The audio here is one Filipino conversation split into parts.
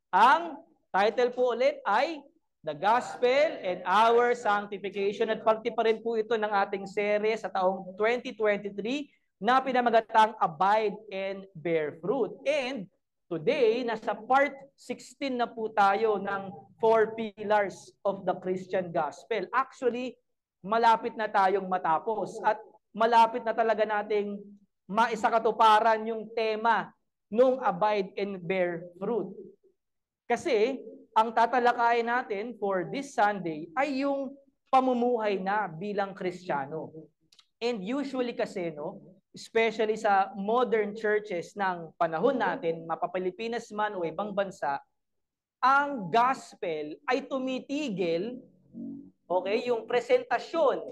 Ang title po ulit ay The Gospel and Our Sanctification. At parte pa rin po ito ng ating serye sa taong 2023 na pinamagatang Abide and Bear Fruit. And today, nasa part 16 na po tayo ng 4 pillars of the Christian Gospel. Actually, malapit na tayong matapos at malapit na talaga nating maisakatuparan yung tema nung Abide and Bear Fruit. Kasi ang tatalakayin natin for this Sunday ay yung pamumuhay na bilang Kristiyano. And usually kasi, no, especially sa modern churches ng panahon natin, mapapilipinas man o ibang bansa, ang gospel ay tumitigil, okay, yung presentasyon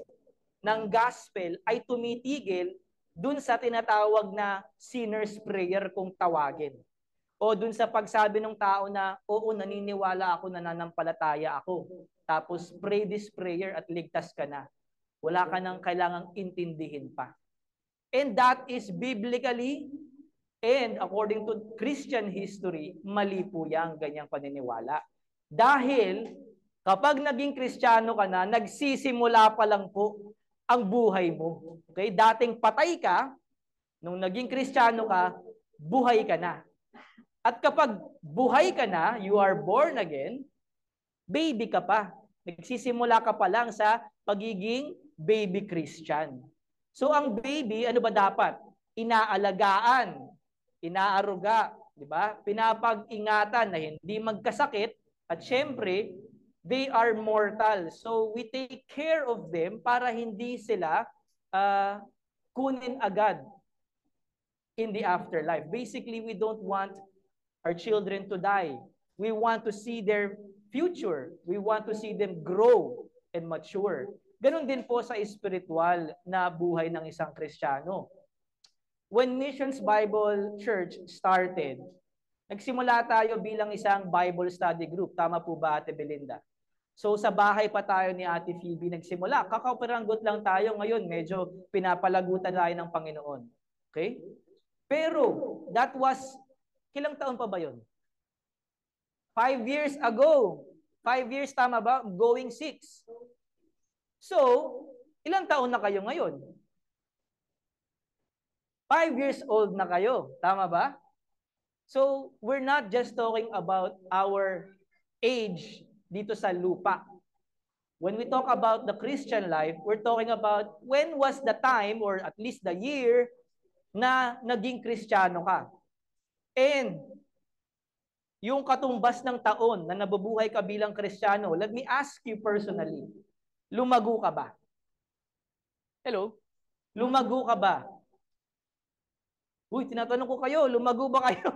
ng gospel ay tumitigil dun sa tinatawag na sinner's prayer kung tawagin. O dun sa pagsabi ng tao na, oo, naniniwala ako, nananampalataya ako. Tapos pray this prayer at ligtas ka na. Wala ka nang kailangang intindihin pa. And that is biblically and according to Christian history, mali po yang ganyang paniniwala. Dahil kapag naging Kristiyano ka na, nagsisimula pa lang po ang buhay mo. Okay? Dating patay ka, nung naging Kristiyano ka, buhay ka na. At kapag buhay ka na, you are born again, baby ka pa. Nagsisimula ka pa lang sa pagiging baby Christian. So ang baby, ano ba dapat? Inaalagaan, inaaruga, di ba? Pinapag-ingatan na hindi magkasakit at syempre, they are mortal. So we take care of them para hindi sila kunin agad in the afterlife. Basically, we don't want our children to die. We want to see their future. We want to see them grow and mature. Ganon din po sa spiritual na buhay ng isang Kristiyano. When Missions Bible Church started, nagsimula tayo bilang isang Bible study group. Tama po ba, Ate Belinda? So sa bahay pa tayo ni Ate Phoebe nagsimula. Kakaparanggot lang tayo ngayon. Medyo pinapalagutan tayo ng Panginoon. Okay? Pero that was, ilang taon pa ba yun? 5 years ago. 5 years, tama ba? Going 6. So, ilang taon na kayo ngayon? 5 years old na kayo. Tama ba? So, we're not just talking about our age dito sa lupa. When we talk about the Christian life, we're talking about when was the time or at least the year na naging Kristiyano ka. And yung katumbas ng taon na nabubuhay ka bilang Kristiyano, let me ask you personally, lumago ka ba? Hello? Lumago ka ba? Uy, tinatanong ko kayo, lumago ba kayo?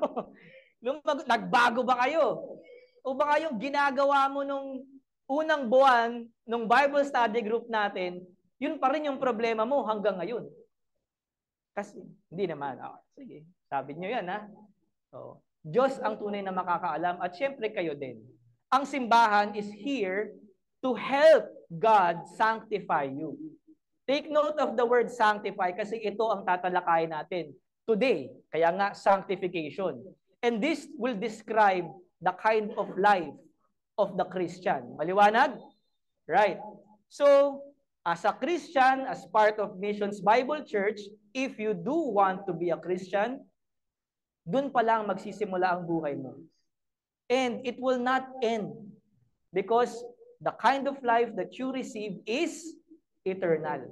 Nagbago ba kayo? O baka yung ginagawa mo nung unang buwan nung Bible study group natin, yun pa rin yung problema mo hanggang ngayon. Kasi, hindi naman. Oh, sige, sabi nyo yan, ha? So, Diyos ang tunay na makakaalam at syempre kayo din. Ang simbahan is here to help God sanctify you. Take note of the word sanctify kasi ito ang tatalakayin natin today. Kaya nga, sanctification. And this will describe the kind of life of the Christian. Maliwanag? Right. So, as a Christian, as part of Missions Bible Church, if you do want to be a Christian, dun pa lang magsisimula ang buhay mo. And it will not end because the kind of life that you receive is eternal.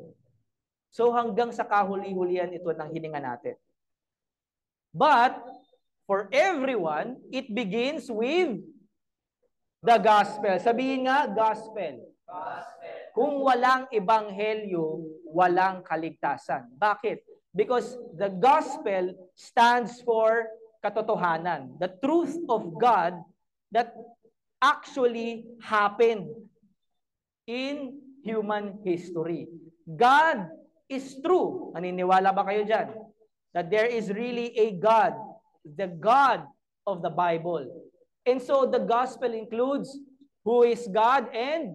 So hanggang sa kahuli-hulian ito ng hininga natin. But for everyone, it begins with the gospel. Sabihin nga, gospel. Gospel. Kung walang ebanghelyo, walang kaligtasan. Bakit? Because the gospel stands for katotohanan. The truth of God that actually happened in human history. God is true. Naniniwala ba kayo dyan? That there is really a God, the God of the Bible. And so the gospel includes who is God and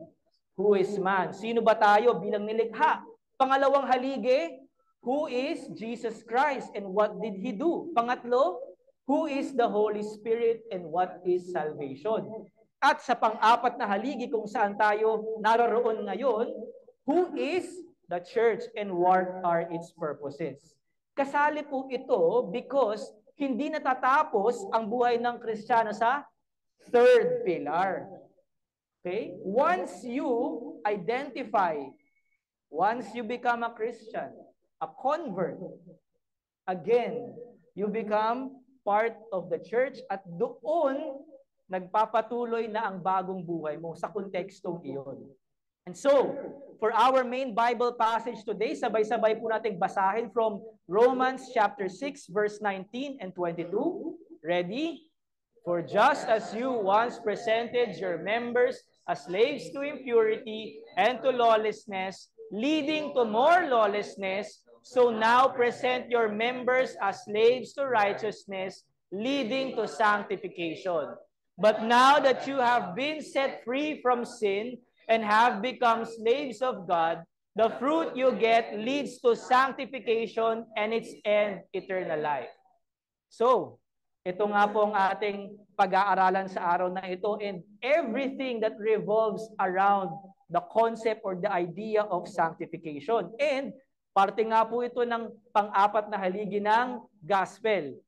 who is man. Sino ba tayo bilang nilikha? Pangalawang haligi, who is Jesus Christ and what did He do? Pangatlo, Who is the Holy Spirit and what is salvation? At sa pang-apat na haligi kung saan tayo naroroon ngayon, who is the church and what are its purposes? Kasali po ito because hindi natatapos ang buhay ng Kristiyano sa third pillar. Okay? Once you identify, once you become a Christian, a convert, again, you become part of the church at doon nagpapatuloy na ang bagong buhay mo sa kontekstong iyon. And so, for our main Bible passage today, sabay-sabay po nating basahin from Romans chapter 6 verse 19 and 22. Ready? For just as you once presented your members as slaves to impurity and to lawlessness, leading to more lawlessness, so now present your members as slaves to righteousness, leading to sanctification. But now that you have been set free from sin and have become slaves of God, the fruit you get leads to sanctification and its end, eternal life. So, ito nga po ang ating pag-aaralan sa araw na ito, and everything that revolves around the concept or the idea of sanctification. And parte nga po ito ng pang-apat na haligi ng gospel.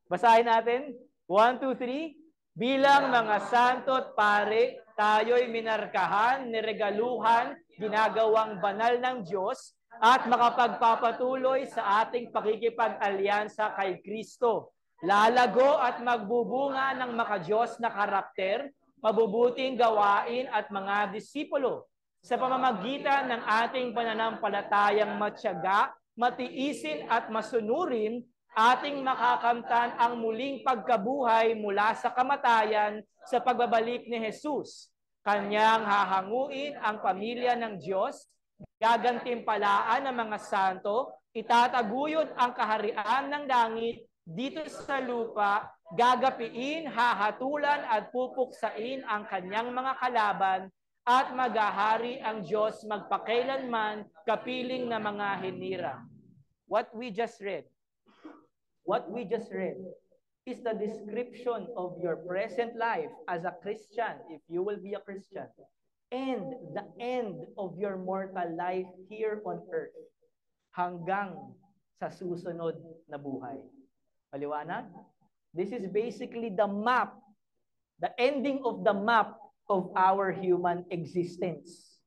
Basahin natin. 1, 2, 3. Bilang mga santo at pare, tayo'y minarkahan, niregaluhan, ginagawang banal ng Diyos, at makapagpapatuloy sa ating pakikipag-alyansa kay Kristo. Lalago at magbubunga ng makadiyos na karakter, mabubuting gawain at mga disipulo. Sa pamamagitan ng ating pananampalatayang matyaga, matiisin at masunurin, ating makakamtan ang muling pagkabuhay mula sa kamatayan sa pagbabalik ni Jesus. Kanyang hahanguin ang pamilya ng Diyos, gagantimpalaan ang mga santo, itataguyod ang kaharian ng langit dito sa lupa, gagapiin, hahatulan at pupuksain ang kanyang mga kalaban, at maghahari ang Diyos magpakailanman, kapiling na mga hinira. What we just read is the description of your present life as a Christian, if you will be a Christian, and the end of your mortal life here on earth, hanggang sa susunod na buhay. Maliwanag? This is basically the map, the ending of the map of our human existence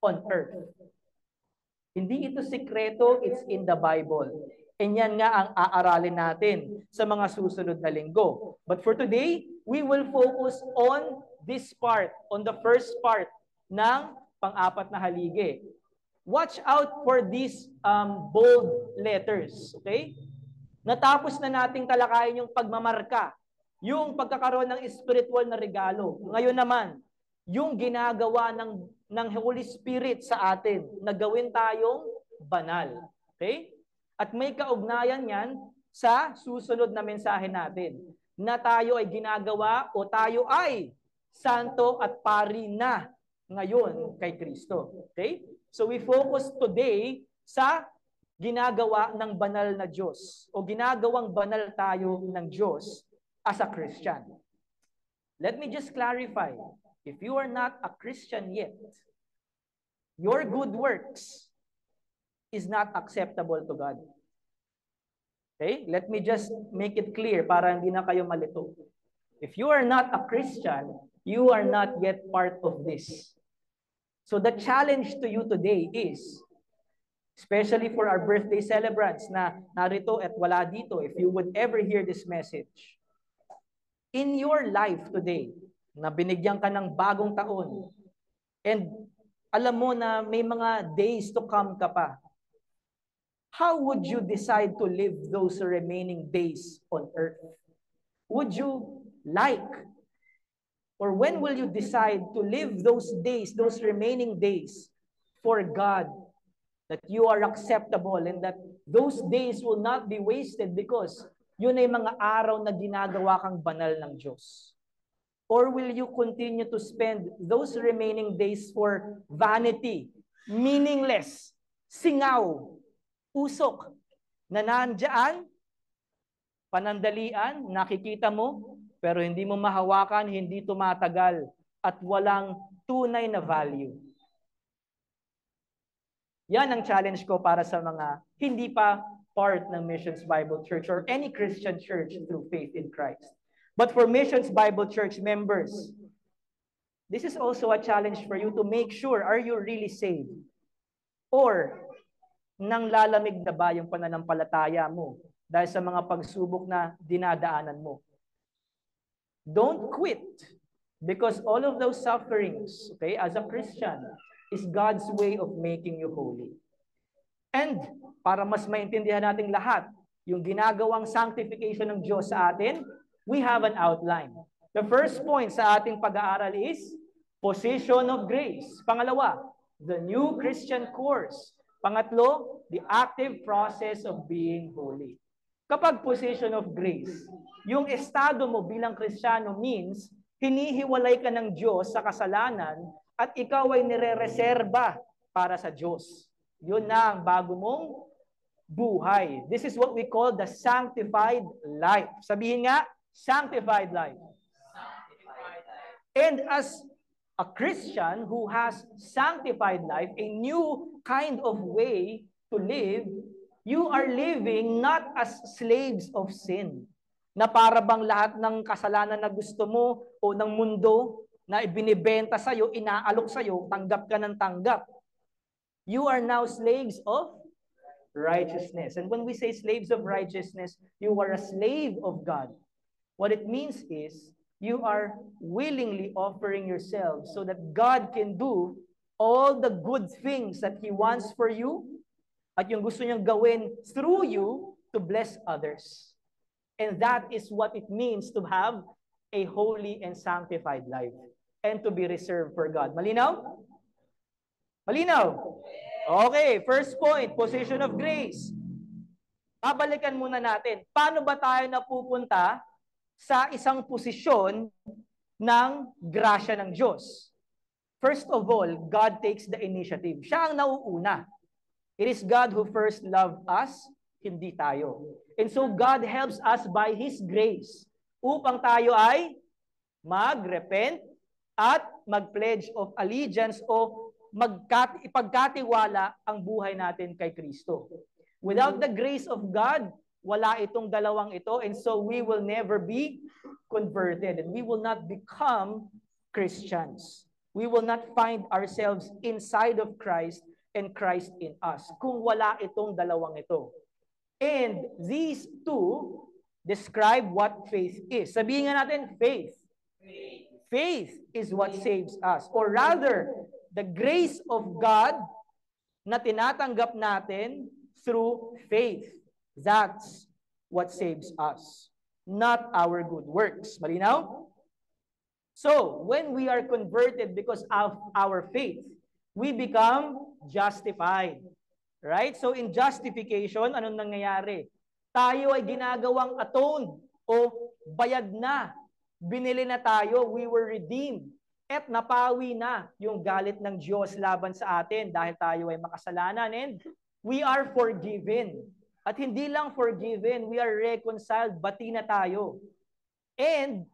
on earth. Hindi ito sekreto, it's in the Bible. And yan nga ang aaralin natin sa mga susunod na linggo. But for today, we will focus on this part, on the first part ng pang-apat na haligi. Watch out for these bold letters, okay? Natapos na nating talakayin yung pagmamarka, yung pagkakaroon ng spiritual na regalo. Ngayon naman, yung ginagawa ng Holy Spirit sa atin na gawin tayong banal. Okay? At may kaugnayan yan sa susunod na mensahe natin, na tayo ay ginagawa o tayo ay santo at pari na ngayon kay Kristo. Okay? So we focus today sa ginagawa ng banal na Diyos o ginagawang banal tayo ng Diyos as a Christian. Let me just clarify. If you are not a Christian yet, your good works is not acceptable to God. Okay? Let me just make it clear para hindi na kayo malito. If you are not a Christian, you are not yet part of this. So the challenge to you today is, especially for our birthday celebrants na narito at wala dito, if you would ever hear this message, in your life today, na binigyan ka ng bagong taon, and alam mo na may mga days to come ka pa, how would you decide to live those remaining days on earth? Would you like, or when will you decide to live those days, those remaining days, for God, that you are acceptable and that those days will not be wasted because yun ay mga araw na ginagawa kang banal ng Diyos? Or will you continue to spend those remaining days for vanity, meaningless, singaw, usok, na nandyan Panandalian, nakikita mo, pero hindi mo mahawakan, hindi tumatagal, at walang tunay na value. Yan ang challenge ko para sa mga hindi pa part ng Missions Bible Church or any Christian church through faith in Christ. But for Missions Bible Church members, this is also a challenge for you to make sure, are you really saved? Or, nang lalamig na ba yung pananampalataya mo dahil sa mga pagsubok na dinadaanan mo? Don't quit, because all of those sufferings, okay, as a Christian, is God's way of making you holy. And para mas maintindihan nating lahat yung ginagawang sanctification ng Diyos sa atin, we have an outline. The first point sa ating pag-aaral is position of grace. Pangalawa, the new Christian course. Pangatlo, the active process of being holy. Kapag position of grace, yung estado mo bilang Kristiyano means hinihiwalay ka ng Diyos sa kasalanan at ikaw ay nire-reserba para sa Diyos. Yun na ang bago mong buhay. This is what we call the sanctified life. Sabihin nga, sanctified life. And as a Christian who has sanctified life, a new kind of way to live, you are living not as slaves of sin, na para bang lahat ng kasalanan na gusto mo o ng mundo na ibinibenta sa'yo, inaalok sa'yo, tanggap ka ng tanggap. You are now slaves of righteousness. And when we say slaves of righteousness, you are a slave of God. What it means is, you are willingly offering yourselves so that God can do all the good things that He wants for you at yung gusto niyang gawin through you to bless others. And that is what it means to have a holy and sanctified life and to be reserved for God. Malinaw? Malinaw? Okay, first point, position of grace. Babalikan muna natin, paano ba tayo napupunta sa isang posisyon ng grasya ng Diyos? First of all, God takes the initiative. Siya ang nauuna. It is God who first loved us, hindi tayo. And so God helps us by His grace upang tayo ay mag-repent at mag-pledge of allegiance o ipagkatiwala ang buhay natin kay Kristo. Without the grace of God, wala itong dalawang ito, and so we will never be converted and we will not become Christians. We will not find ourselves inside of Christ and Christ in us kung wala itong dalawang ito. And these two describe what faith is. Sabihin nga natin, faith. Faith is what saves us. Or rather, the grace of God na tinatanggap natin through faith. That's what saves us, not our good works. Malinaw? So, when we are converted because of our faith, we become justified. Right? So, in justification, anong nangyayari? Tayo ay ginagawang atone o bayad na. Binili na tayo, we were redeemed. At napawi na yung galit ng Diyos laban sa atin dahil tayo ay makasalanan, and we are forgiven. At hindi lang forgiven, we are reconciled, bati na tayo. And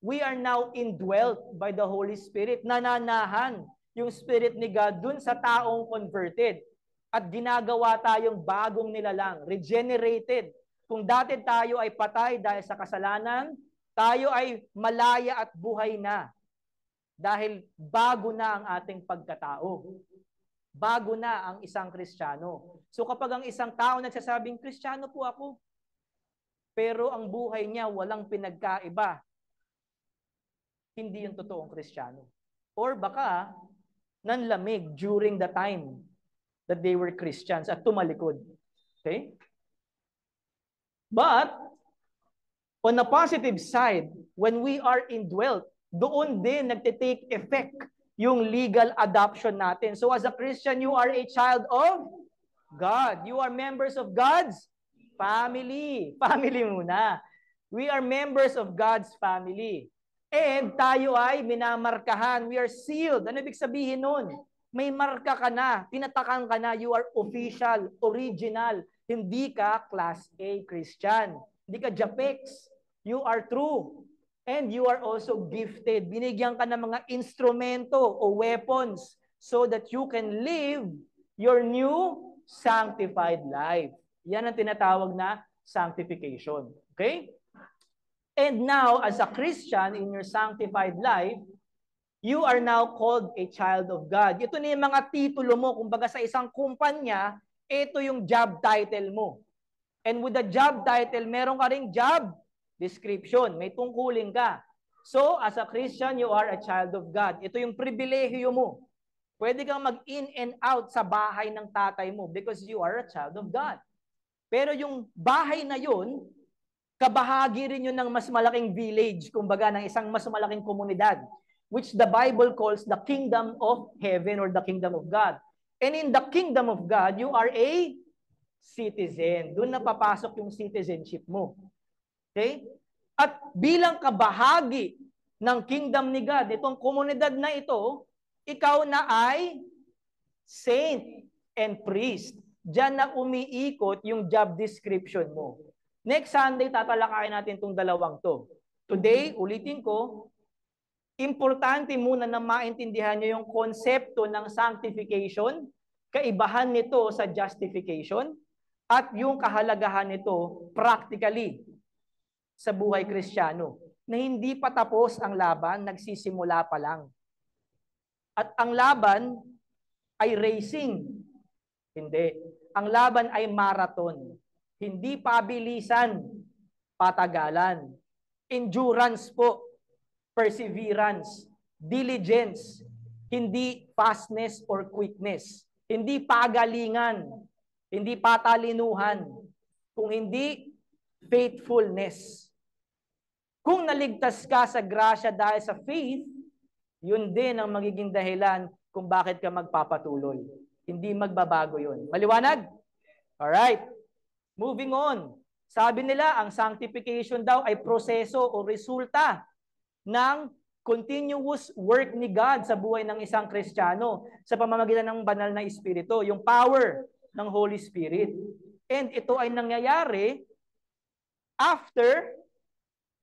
we are now indwelt by the Holy Spirit. Nananahan yung Spirit ni God dun sa taong converted. At ginagawa tayong bagong nilalang, regenerated. Kung dati tayo ay patay dahil sa kasalanan, tayo ay malaya at buhay na. Dahil bago na ang ating pagkatao. Bago na ang isang Kristiyano. So kapag ang isang tao nagsasabing, Kristiyano po ako, pero ang buhay niya walang pinagkaiba, hindi yung totoong Kristiyano. Or baka, nanlamig during the time that they were Christians at tumalikod. Okay? But, on the positive side, when we are indwelt, doon din nagtitake effect yung legal adoption natin. So as a Christian, you are a child of God. You are members of God's family. Family muna. We are members of God's family. And tayo ay minamarkahan. We are sealed. Ano ibig sabihin nun? May marka ka na. Tinatakan ka na. You are official, original. Hindi ka Class A Christian. Hindi ka japex. You are true. And you are also gifted. Binigyan ka ng mga instrumento o weapons so that you can live your new sanctified life. Yan ang tinatawag na sanctification. Okay? And now, as a Christian in your sanctified life, you are now called a child of God. Ito na yung mga titulo mo. Kumbaga sa isang kumpanya, ito yung job title mo. And with the job title, meron ka ring job description. May tungkulin ka. So, as a Christian, you are a child of God. Ito yung pribilehiyo mo. Pwede kang mag-in and out sa bahay ng tatay mo because you are a child of God. Pero yung bahay na yun, kabahagi rin yun ng mas malaking village, kumbaga ng isang mas malaking komunidad, which the Bible calls the kingdom of heaven or the kingdom of God. And in the kingdom of God, you are a citizen. Doon na papasok yung citizenship mo. Okay? At bilang kabahagi ng kingdom ni God, itong komunidad na ito, ikaw na ay saint and priest. Diyan na umiikot yung job description mo. Next Sunday, tatalakayin natin itong dalawang to. Today, ulitin ko, importante muna na maintindihan nyo yung konsepto ng sanctification, kaibahan nito sa justification, at yung kahalagahan nito practically sa buhay Kristiyano, na hindi pa tapos ang laban, nagsisimula pa lang. At ang laban ay racing. Hindi. Ang laban ay marathon. Hindi pabilisan, patagalan. Endurance po, perseverance, diligence, hindi fastness or quickness. Hindi pagalingan, hindi patalinuhan, kung hindi faithfulness. Kung naligtas ka sa grasya dahil sa faith, yun din ang magiging dahilan kung bakit ka magpapatuloy. Hindi magbabago yun. Maliwanag? Alright. Moving on. Sabi nila, ang sanctification daw ay proseso o resulta ng continuous work ni God sa buhay ng isang Kristiyano sa pamamagitan ng banal na Espiritu, yung power ng Holy Spirit. And ito ay nangyayari after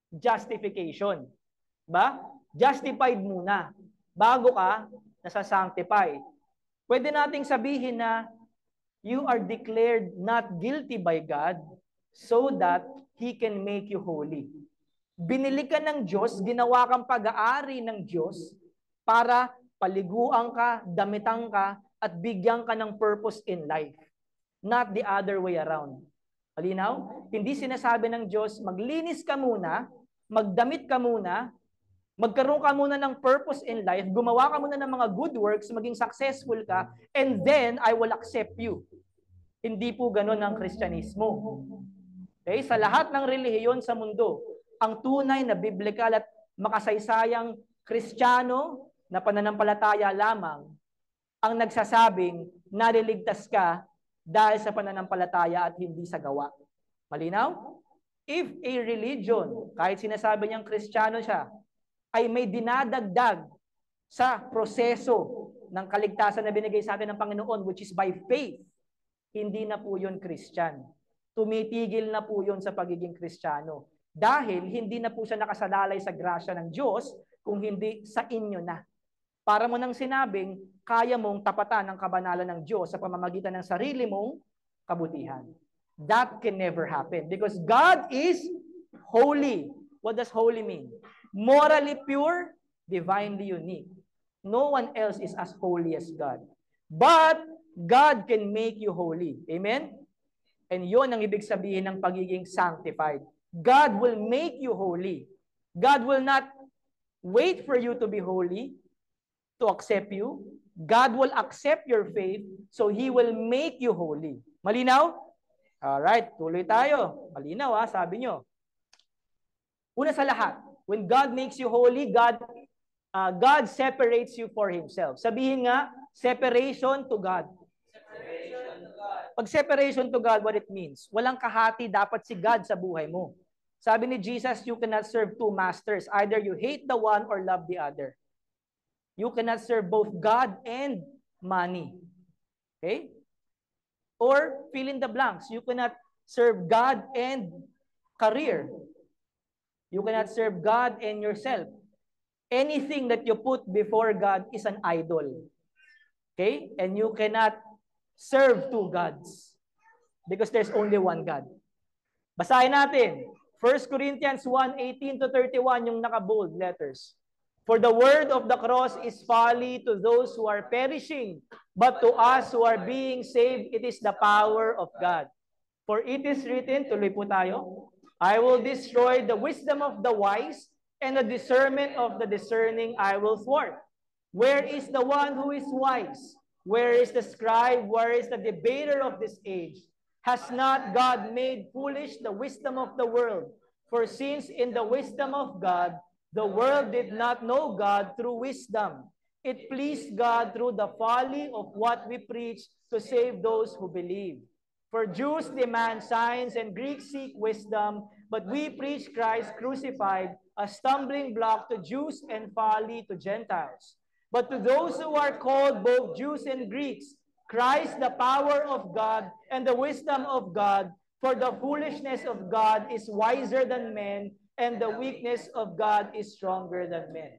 justification. Ba? Justified muna. Bago ka nasa-sanctify. Pwede nating sabihin na you are declared not guilty by God so that He can make you holy. Binili ka ng Diyos, ginawa kang pag-aari ng Diyos para paliguan ka, damitan ka, at bigyan ka ng purpose in life. Not the other way around. Malinaw? Hindi sinasabi ng Diyos, maglinis ka muna, magdamit ka muna, magkaroon ka muna ng purpose in life, gumawa ka muna ng mga good works, maging successful ka, and then I will accept you. Hindi po ganun ang Kristyanismo. Okay? Sa lahat ng relihiyon sa mundo, ang tunay na biblikal at makasaysayang Kristiyano na pananampalataya lamang ang nagsasabing naliligtas ka dahil sa pananampalataya at hindi sa gawa. Malinaw? If a religion, kahit sinasabi niyang Kristiyano siya, ay may dinadagdag sa proseso ng kaligtasan na binigay sa atin ng Panginoon, which is by faith, hindi na po yun Christian. Tumitigil na po yun sa pagiging Kristiyano. Dahil hindi na po siya nakasalalay sa grasya ng Diyos, kung hindi sa inyo na. Para mo nang sinabing, kaya mong tapatan ang kabanalan ng Diyos sa pamamagitan ng sarili mong kabutihan. That can never happen because God is holy. What does holy mean? Morally pure, divinely unique. No one else is as holy as God. But God can make you holy. Amen? And yun ang ibig sabihin ng pagiging sanctified. God will make you holy. God will not wait for you to be holy to accept you. God will accept your faith, so He will make you holy. Malinaw? Alright, tuloy tayo. Malinaw sabi nyo. Una sa lahat, when God makes you holy, God separates you for Himself. Sabihin nga, separation to God. Separation to God. Pag separation to God, what it means? Walang kahati dapat si God sa buhay mo. Sabi ni Jesus, you cannot serve two masters. Either you hate the one or love the other. You cannot serve both God and money. Okay? Or fill in the blanks. You cannot serve God and career. You cannot serve God and yourself. Anything that you put before God is an idol. Okay? And you cannot serve two gods because there's only one God. Basahin natin. 1 Corinthians 1:18 to 31, yung naka-bold letters. For the word of the cross is folly to those who are perishing, but to us who are being saved, it is the power of God. For it is written, tuloy po tayo, I will destroy the wisdom of the wise, and the discernment of the discerning I will thwart. Where is the one who is wise? Where is the scribe? Where is the debater of this age? Has not God made foolish the wisdom of the world? For since in the wisdom of God, the world did not know God through wisdom, it pleased God through the folly of what we preach to save those who believe. For Jews demand signs and Greeks seek wisdom, but we preach Christ crucified, a stumbling block to Jews and folly to Gentiles. But to those who are called, both Jews and Greeks, Christ the power of God and the wisdom of God, for the foolishness of God is wiser than men, and the weakness of God is stronger than men.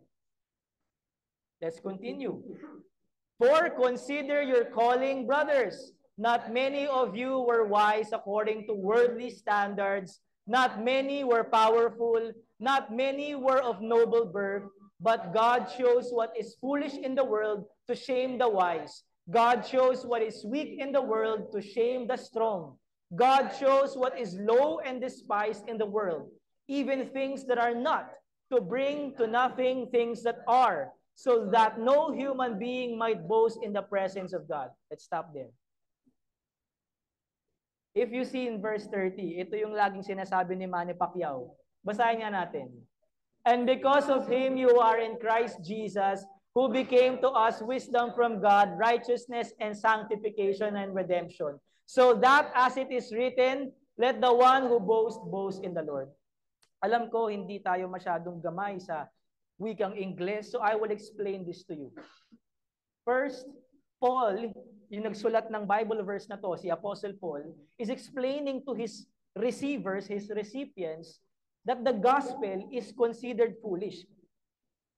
Let's continue. For consider your calling, brothers. Not many of you were wise according to worldly standards. Not many were powerful. Not many were of noble birth. But God chose what is foolish in the world to shame the wise. God chose what is weak in the world to shame the strong. God chose what is low and despised in the world, even things that are not, to bring to nothing things that are, so that no human being might boast in the presence of God. Let's stop there. If you see in verse 30, ito yung laging sinasabi ni Manny Pacquiao. Basahin nga natin. And because of him you are in Christ Jesus, who became to us wisdom from God, righteousness and sanctification and redemption. So that as it is written, let the one who boasts, boast in the Lord. Alam ko, hindi tayo masyadong gamay sa wikang Ingles, so I will explain this to you. First, Paul, yung nagsulat ng Bible verse na to, si Apostle Paul, is explaining to his receivers, his recipients, that the gospel is considered foolish.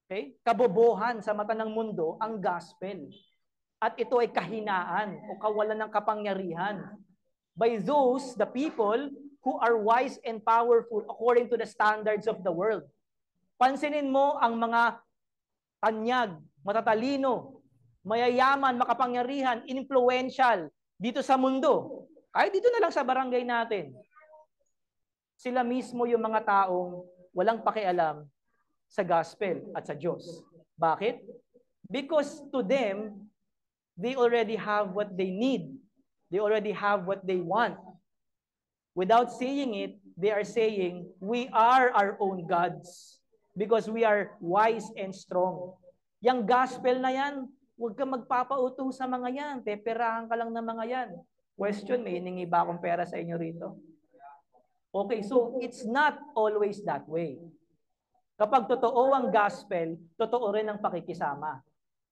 Okay? Kabobohan sa mata ng mundo ang gospel. At ito ay kahinaan o kawalan ng kapangyarihan by those, the people, who are wise and powerful according to the standards of the world. Pansinin mo ang mga tanyag, matatalino, mayayaman, makapangyarihan, influential dito sa mundo. Kahit dito na lang sa barangay natin. Sila mismo yung mga taong walang pakialam sa gospel at sa Diyos. Bakit? Because to them, they already have what they need. They already have what they want. Without saying it, they are saying, we are our own gods because we are wise and strong. Yang gospel na yan, huwag ka magpapauto sa mga yan. Peperahan ka lang ng mga yan. Question, may hiningi ba akong pera sa inyo rito? Okay, so it's not always that way. Kapag totoo ang gospel, totoo rin ang pakikisama.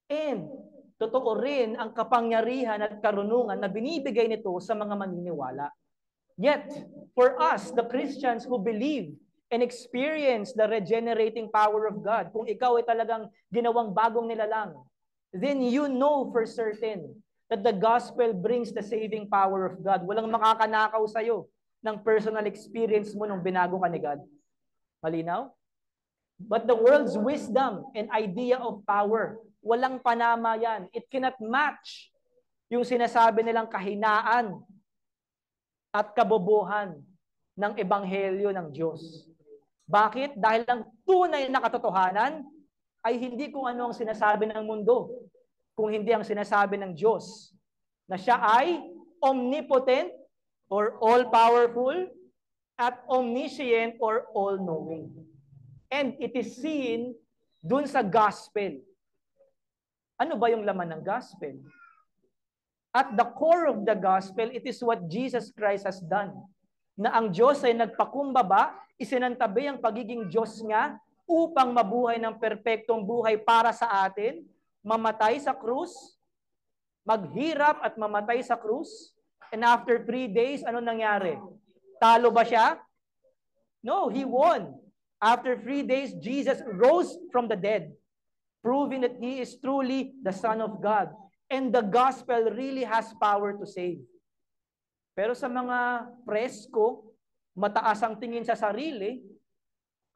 And totoo rin ang kapangyarihan at karunungan na binibigay nito sa mga maniniwala. Yet, for us, the Christians who believe and experience the regenerating power of God, kung ikaw ay talagang ginawang bagong nilalang, then you know for certain that the gospel brings the saving power of God. Walang makakanakaw sa'yo ng personal experience mo nung binago ka ni God. Malinaw? But the world's wisdom and idea of power, walang panama yan. It cannot match yung sinasabi nilang kahinaan at kabobohan ng ebanghelyo ng Diyos. Bakit? Dahil ang tunay na katotohanan ay hindi kung ano ang sinasabi ng mundo, kung hindi ang sinasabi ng Diyos, na siya ay omnipotent or all-powerful at omniscient or all-knowing. And it is seen dun sa gospel. Ano ba yung laman ng gospel? At the core of the gospel, it is what Jesus Christ has done. Na ang Diyos ay nagpakumbaba, isinantabi ang pagiging Diyos niya upang mabuhay ng perpektong buhay para sa atin, mamatay sa krus, maghirap at mamatay sa krus, and after 3 days, ano nangyari? Talo ba siya? No, he won. After 3 days, Jesus rose from the dead, proving that he is truly the Son of God. And the gospel really has power to save. Pero sa mga presko, mataas ang tingin sa sarili,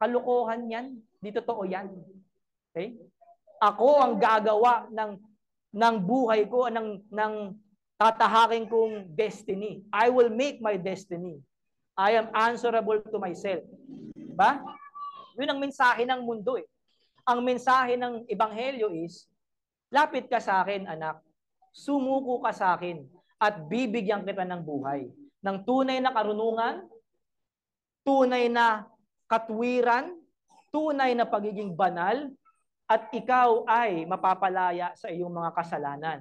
kalokohan yan, di totoo yan. Okay? Ako ang gagawa ng buhay ko, ng tatahakin kong destiny. I will make my destiny. I am answerable to myself. Diba? Yun ang mensahe ng mundo eh. Ang mensahe ng ebanghelyo is, lapit ka sa akin, anak. Sumuko ka sa akin at bibigyan kita ng buhay. Ng tunay na karunungan, tunay na katwiran, tunay na pagiging banal, at ikaw ay mapapalaya sa iyong mga kasalanan.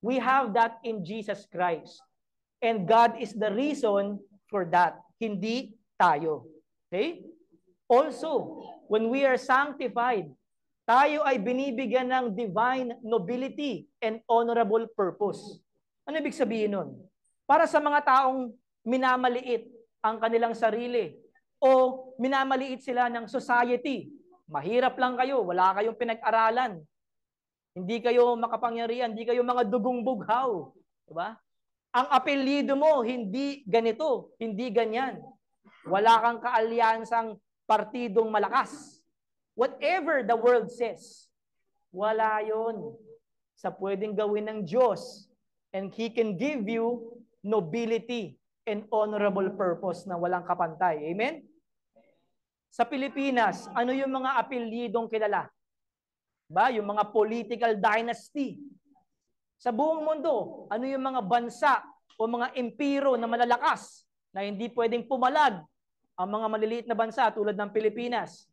We have that in Jesus Christ. And God is the reason for that. Hindi tayo. Okay? Also, when we are sanctified, tayo ay binibigyan ng divine nobility and honorable purpose. Ano ibig sabihin nun? Para sa mga taong minamaliit ang kanilang sarili o minamaliit sila ng society. Mahirap lang kayo, wala kayong pinag-aralan. Hindi kayo makapangyarihan, hindi kayo mga dugong bughaw. Diba? Ang apelyido mo, hindi ganito, hindi ganyan. Wala kang kaalyansang partidong malakas. Whatever the world says, wala yon sa pwedeng gawin ng Diyos. And He can give you nobility and honorable purpose na walang kapantay. Amen? Sa Pilipinas, ano yung mga apelyidong kilala? Ba, yung mga political dynasty. Sa buong mundo, ano yung mga bansa o mga impero na malalakas na hindi pwedeng pumalag ang mga maliliit na bansa tulad ng Pilipinas?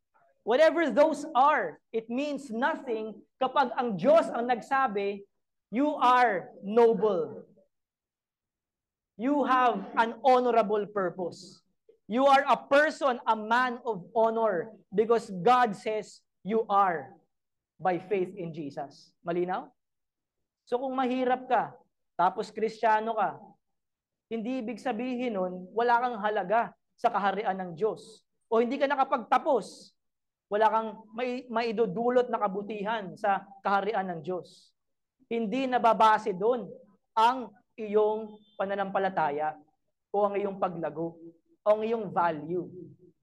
Whatever those are, it means nothing kapag ang Diyos ang nagsabi, you are noble. You have an honorable purpose. You are a person, a man of honor because God says you are by faith in Jesus. Malinaw? So kung mahirap ka, tapos Kristiyano ka, hindi ibig sabihin nun, wala kang halaga sa kaharian ng Diyos. O hindi ka nakapagtapos, wala kang maidudulot na kabutihan sa kaharian ng Diyos. Hindi nababase doon ang iyong pananampalataya o ang iyong paglago o ang iyong value.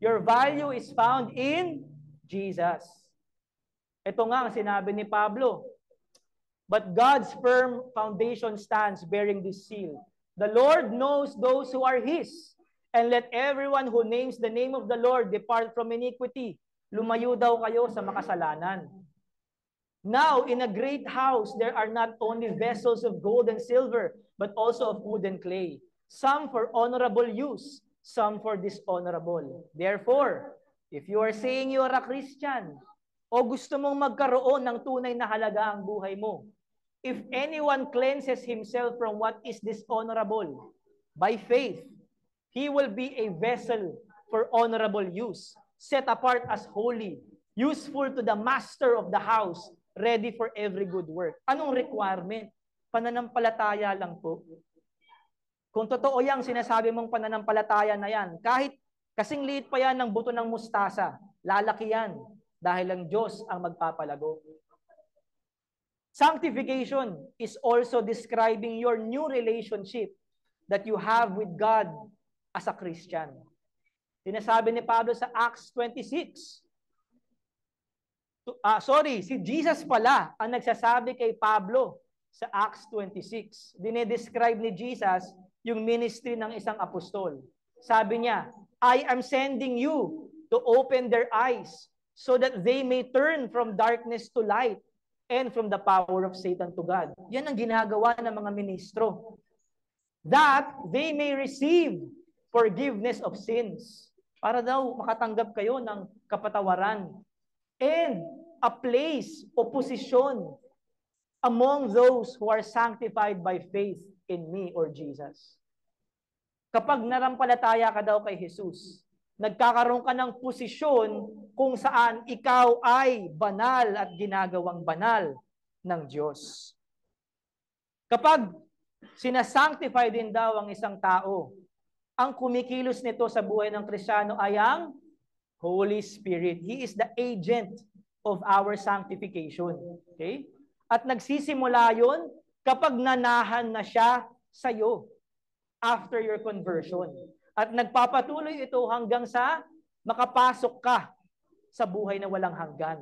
Your value is found in Jesus. Ito nga ang sinabi ni Pablo. But God's firm foundation stands bearing this seal. The Lord knows those who are His. And let everyone who names the name of the Lord depart from iniquity. Lumayo daw kayo sa makasalanan. Now, in a great house, there are not only vessels of gold and silver, but also of wood and clay. Some for honorable use, some for dishonorable. Therefore, if you are saying you are a Christian, o gusto mong magkaroon ng tunay na halaga ang buhay mo, if anyone cleanses himself from what is dishonorable, by faith, he will be a vessel for honorable use, set apart as holy, useful to the master of the house, ready for every good work. Anong requirement? Pananampalataya lang po. Kung totoo yang sinasabi mong pananampalataya na yan, kahit kasing liit pa yan ng buto ng mustasa, lalaki yan dahil ang Diyos ang magpapalago. Sanctification is also describing your new relationship that you have with God as a Christian. Sinasabi ni Pablo sa Acts 26. Si Jesus pala ang nagsasabi kay Pablo sa Acts 26. Dinedescribe ni Jesus yung ministry ng isang apostol. Sabi niya, I am sending you to open their eyes so that they may turn from darkness to light and from the power of Satan to God. Yan ang ginagawa ng mga ministro. That they may receive forgiveness of sins. Para daw makatanggap kayo ng kapatawaran. And a place o posisyon among those who are sanctified by faith in me or Jesus. Kapag narampalataya ka daw kay Jesus, nagkakaroon ka ng posisyon kung saan ikaw ay banal at ginagawang banal ng Diyos. Kapag sinasanctify din daw ang isang tao, ang kumikilos nito sa buhay ng Kristiyano ay ang Holy Spirit. He is the agent of our sanctification. Okay? At nagsisimula yun kapag nanahan na siya sa'yo after your conversion. At nagpapatuloy ito hanggang sa makapasok ka sa buhay na walang hanggan.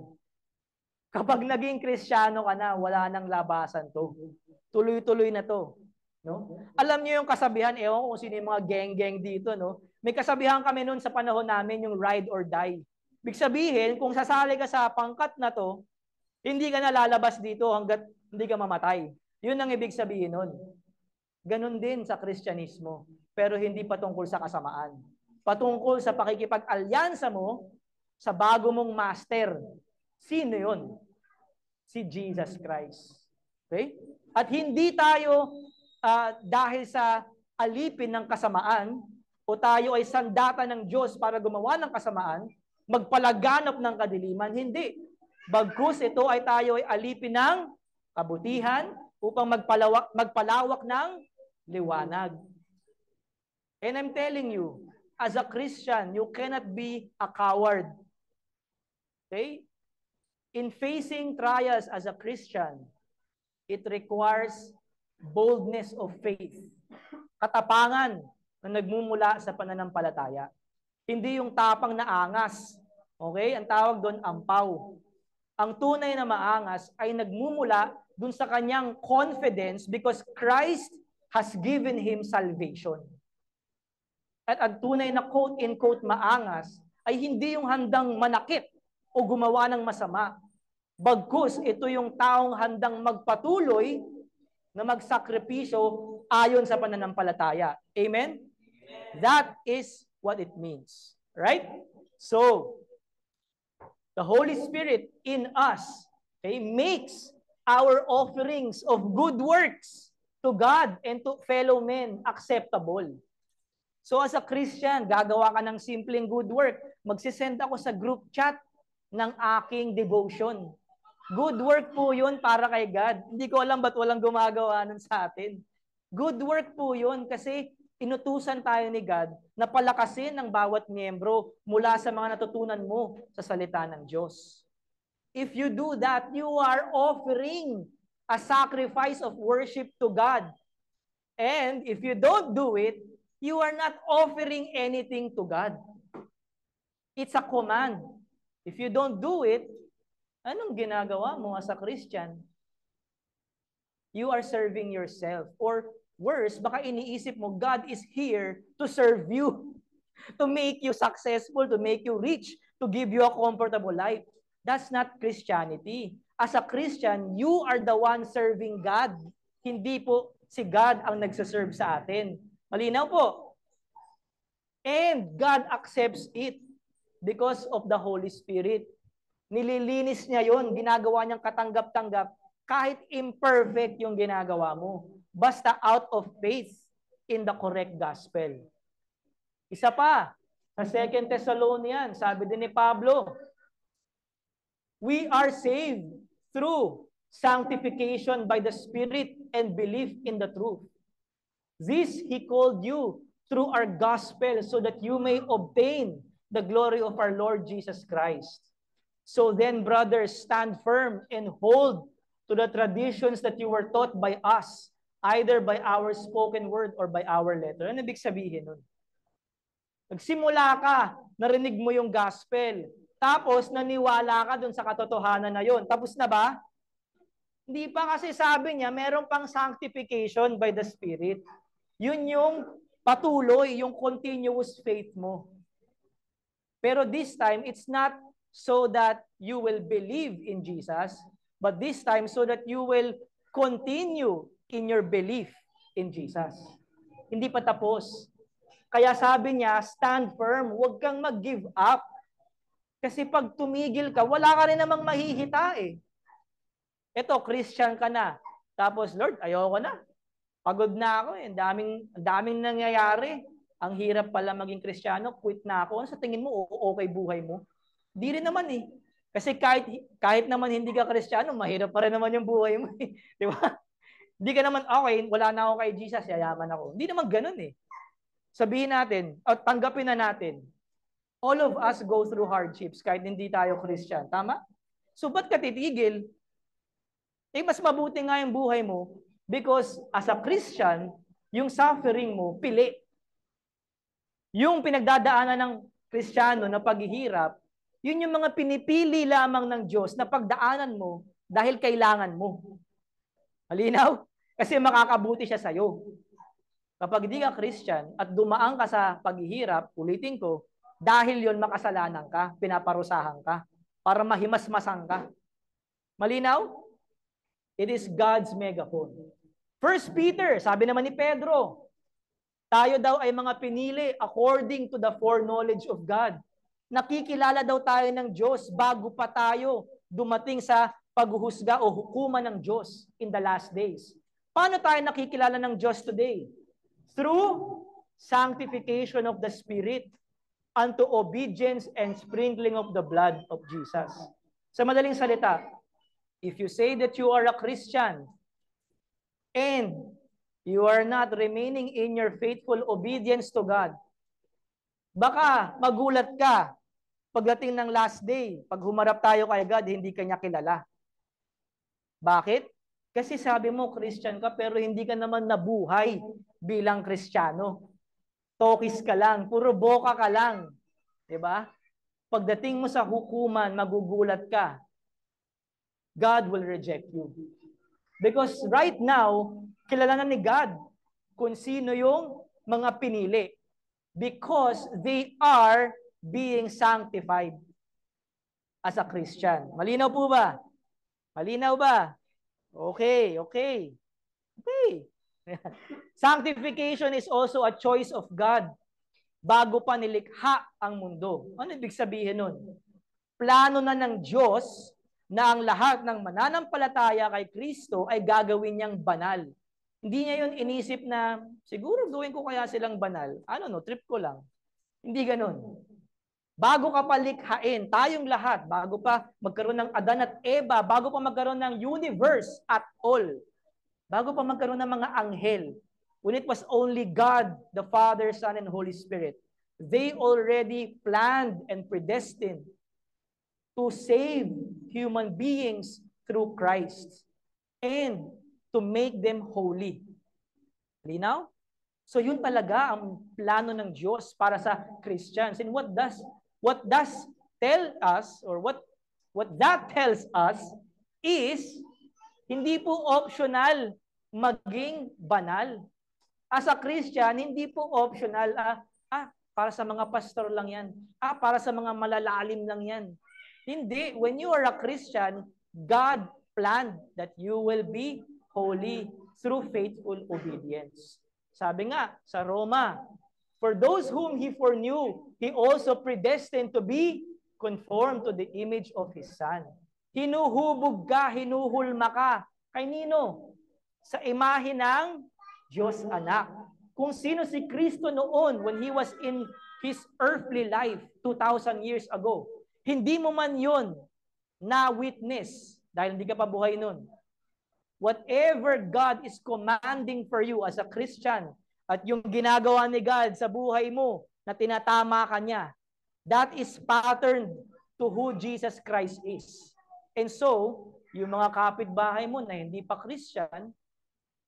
Kapag naging Kristiyano ka na, wala nang labasan to. Tuloy-tuloy na to. No? Alam niyo yung kasabihan, ewan ko kung sino yung mga gang-gang dito, no? May kasabihan kami noon sa panahon namin, yung ride or die. Ibig sabihin, kung sasali ka sa pangkat na to, hindi ka na lalabas dito hanggat hindi ka mamatay. Yun ang ibig sabihin nun. Ganon din sa Kristyanismo, pero hindi patungkol sa kasamaan. Patungkol sa pakikipag-alyansa mo sa bago mong master. Sino yun? Si Jesus Christ. Okay? At hindi tayo dahil sa alipin ng kasamaan o tayo ay sandata ng Diyos para gumawa ng kasamaan, magpalaganap ng kadiliman. Hindi. Bagkus ito ay tayo ay alipin ng kabutihan upang magpalawak ng liwanag. And I'm telling you, as a Christian, you cannot be a coward. Okay? In facing trials as a Christian, it requires boldness of faith. Katapangan na nagmumula sa pananampalataya. Hindi yung tapang na angas. Okay? Ang tawag doon, ampaw. Ang tunay na maangas ay nagmumula dun sa kanyang confidence because Christ has given him salvation. At ang tunay na quote-in-quote maangas ay hindi yung handang manakit o gumawa ng masama. Bagkus, ito yung taong handang magpatuloy na magsakripisyo ayon sa pananampalataya. Amen? That is what it means. Right? So, the Holy Spirit in us, okay, makes our offerings of good works to God and to fellow men acceptable. So as a Christian, gagawa ka ng simpleng good work. Magsisend ako sa group chat ng aking devotion. Good work po yun para kay God. Hindi ko alam ba't walang gumagawa nun sa atin. Good work po yun kasi inutusan tayo ni God na palakasin ng bawat miyembro mula sa mga natutunan mo sa salita ng Diyos. If you do that, you are offering a sacrifice of worship to God. And if you don't do it, you are not offering anything to God. It's a command. If you don't do it, anong ginagawa mo as a Christian? You are serving yourself. Or worse, baka iniisip mo, God is here to serve you, to make you successful, to make you rich, to give you a comfortable life. That's not Christianity. As a Christian, you are the one serving God. Hindi po si God ang nagsaserve sa atin. Malinaw po. And God accepts it because of the Holy Spirit. Nililinis niya yon, ginagawa niyang katanggap-tanggap kahit imperfect yung ginagawa mo. Basta out of faith in the correct gospel. Isa pa, sa 2 Thessalonians, sabi din ni Pablo, we are saved through sanctification by the Spirit and belief in the truth. This He called you through our gospel so that you may obtain the glory of our Lord Jesus Christ. So then, brothers, stand firm and hold to the traditions that you were taught by us, either by our spoken word or by our letter. Ano ibig sabihin nun? Nagsimula ka, narinig mo yung gospel, tapos naniwala ka dun sa katotohanan na yun. Tapos na ba? Hindi pa, kasi sabi niya, meron pang sanctification by the Spirit. Yun yung patuloy, yung continuous faith mo. Pero this time, it's not so that you will believe in Jesus, but this time so that you will continue in your belief in Jesus. Hindi pa tapos. Kaya sabi niya, stand firm, huwag kang mag-give up. Kasi pag tumigil ka, wala ka rin namang mahihita eh. Ito, Christian ka na. Tapos, Lord, ayoko na. Pagod na ako eh. Daming nangyayari. Ang hirap pala maging Kristiyano, quit na ako. Sa tingin mo, okay buhay mo? Di rin naman eh. Kasi kahit naman hindi ka Kristiyano, mahirap pa rin naman yung buhay mo eh. Di ba? Hindi ka naman, okay, wala na ako kay Jesus, yayaman ako. Hindi naman ganun eh. sabihin natin, at tanggapin na natin, all of us go through hardships kahit hindi tayo Christian. Tama? So, ba't ka titigil? Eh, mas mabuti nga yung buhay mo because as a Christian, yung suffering mo, pili. Yung pinagdadaanan ng Kristiyano na paghihirap, yun yung mga pinipili lamang ng Diyos na pagdaanan mo dahil kailangan mo. Malinaw? Kasi makakabuti siya sa'yo. Kapag di ka Christian at dumaan ka sa paghihirap, ulitin ko, dahil yon makasalanan ka, pinaparusahan ka, para mahimasmasan ka. Malinaw? It is God's megaphone. First Peter, sabi naman ni Pedro, tayo daw ay mga pinili according to the foreknowledge of God. Nakikilala daw tayo ng Diyos bago pa tayo dumating sa paghuhusga o hukuman ng Diyos in the last days. Paano tayo nakikilala ng Diyos today? Through sanctification of the Spirit unto obedience and sprinkling of the blood of Jesus. Sa madaling salita, if you say that you are a Christian and you are not remaining in your faithful obedience to God, baka magulat ka pagdating ng last day, pag humarap tayo kay God, hindi kanya kilala. Bakit? Kasi sabi mo, Christian ka, pero hindi ka naman nabuhay bilang Kristiyano. Tokis ka lang, puro boka ka lang. Diba? Pagdating mo sa hukuman, magugulat ka. God will reject you. Because right now, kilala na ni God kung sino yung mga pinili. Because they are being sanctified as a Christian. Malinaw po ba? Malinaw ba? Okay. Sanctification is also a choice of God bago pa nilikha ang mundo. Ano ibig sabihin nun? Plano na ng Diyos na ang lahat ng mananampalataya kay Kristo ay gagawin niyang banal. Hindi niya yun inisip na, siguro gawin ko kaya silang banal. Trip ko lang. Hindi ganun. Bago ka pa likhain, tayong lahat, bago pa magkaroon ng Adan at Eva, bago pa magkaroon ng universe at all, bago pa magkaroon ng mga anghel, when it was only God, the Father, Son, and Holy Spirit, they already planned and predestined to save human beings through Christ and to make them holy. Linaw? So yun talaga ang plano ng Diyos para sa Christians. And what does tell us, or what that tells us is, hindi po optional maging banal. As a Christian, hindi po optional, para sa mga pastor lang yan. Para sa mga malalalim lang yan. Hindi. When you are a Christian, God planned that you will be holy through faithful obedience. Sabi nga sa Roma, for those whom He foreknew, He also predestined to be conformed to the image of His Son. Hinuhubog ka, hinuhulma ka. Kay nino? Sa imahe ng Diyos Anak. Kung sino si Kristo noon when He was in His earthly life 2,000 years ago, hindi mo man yon na witness dahil hindi ka pa buhay nun. Whatever God is commanding for you as a Christian at yung ginagawa ni God sa buhay mo na tinatama ka niya, that is patterned to who Jesus Christ is. And so, yung mga kapitbahay mo na hindi pa Christian,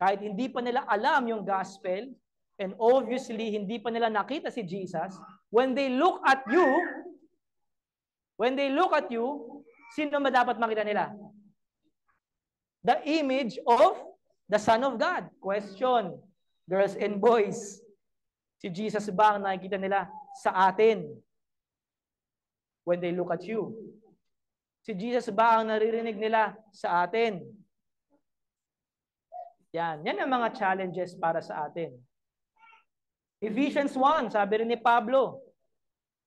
kahit hindi pa nila alam yung gospel, and obviously hindi pa nila nakita si Jesus, when they look at you, sino ba dapat makita nila? The image of the Son of God. Question, girls and boys, si Jesus ba ang nakikita nila sa atin when they look at you? Si Jesus ba ang naririnig nila sa atin? Yan ang mga challenges para sa atin. Ephesians 1, sabi rin ni Pablo,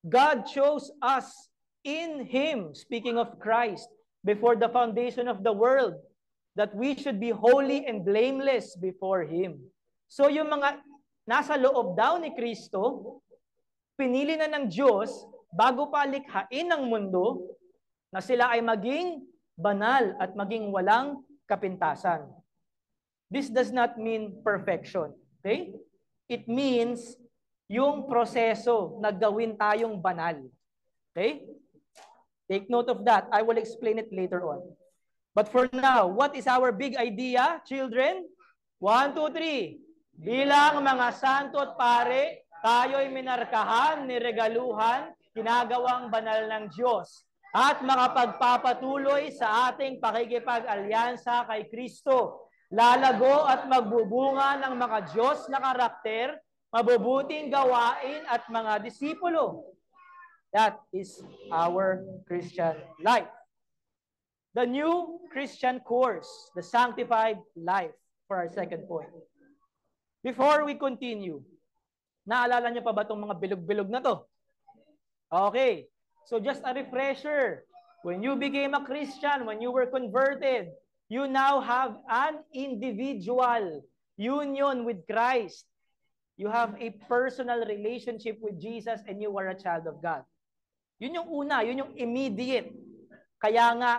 God chose us in Him, speaking of Christ, before the foundation of the world, that we should be holy and blameless before Him. So yung mga nasa loob daw ni Kristo, pinili na ng Diyos bago pa likhain ng mundo na sila ay maging banal at maging walang kapintasan. This does not mean perfection. Okay? It means yung proseso na gawin tayong banal. Okay? Take note of that. I will explain it later on. But for now, what is our big idea, children? 1, 2, 3. Bilang mga santo at pare, tayo'y minarkahan, niregaluhan, ginagawang banal ng Diyos at makapagpapatuloy sa ating pakikipag-alyansa kay Kristo. Lalago at magbubunga ng mga Diyos na karakter, mabubuting gawain at mga disipulo. That is our Christian life. The new Christian course, the sanctified life, for our second point. Before we continue, naalala niyo pa ba itong mga bilog-bilog na to? Okay. So just a refresher. When you became a Christian, when you were converted, you now have an individual union with Christ. You have a personal relationship with Jesus and you are a child of God. Yun yung una, yun yung immediate. Kaya nga,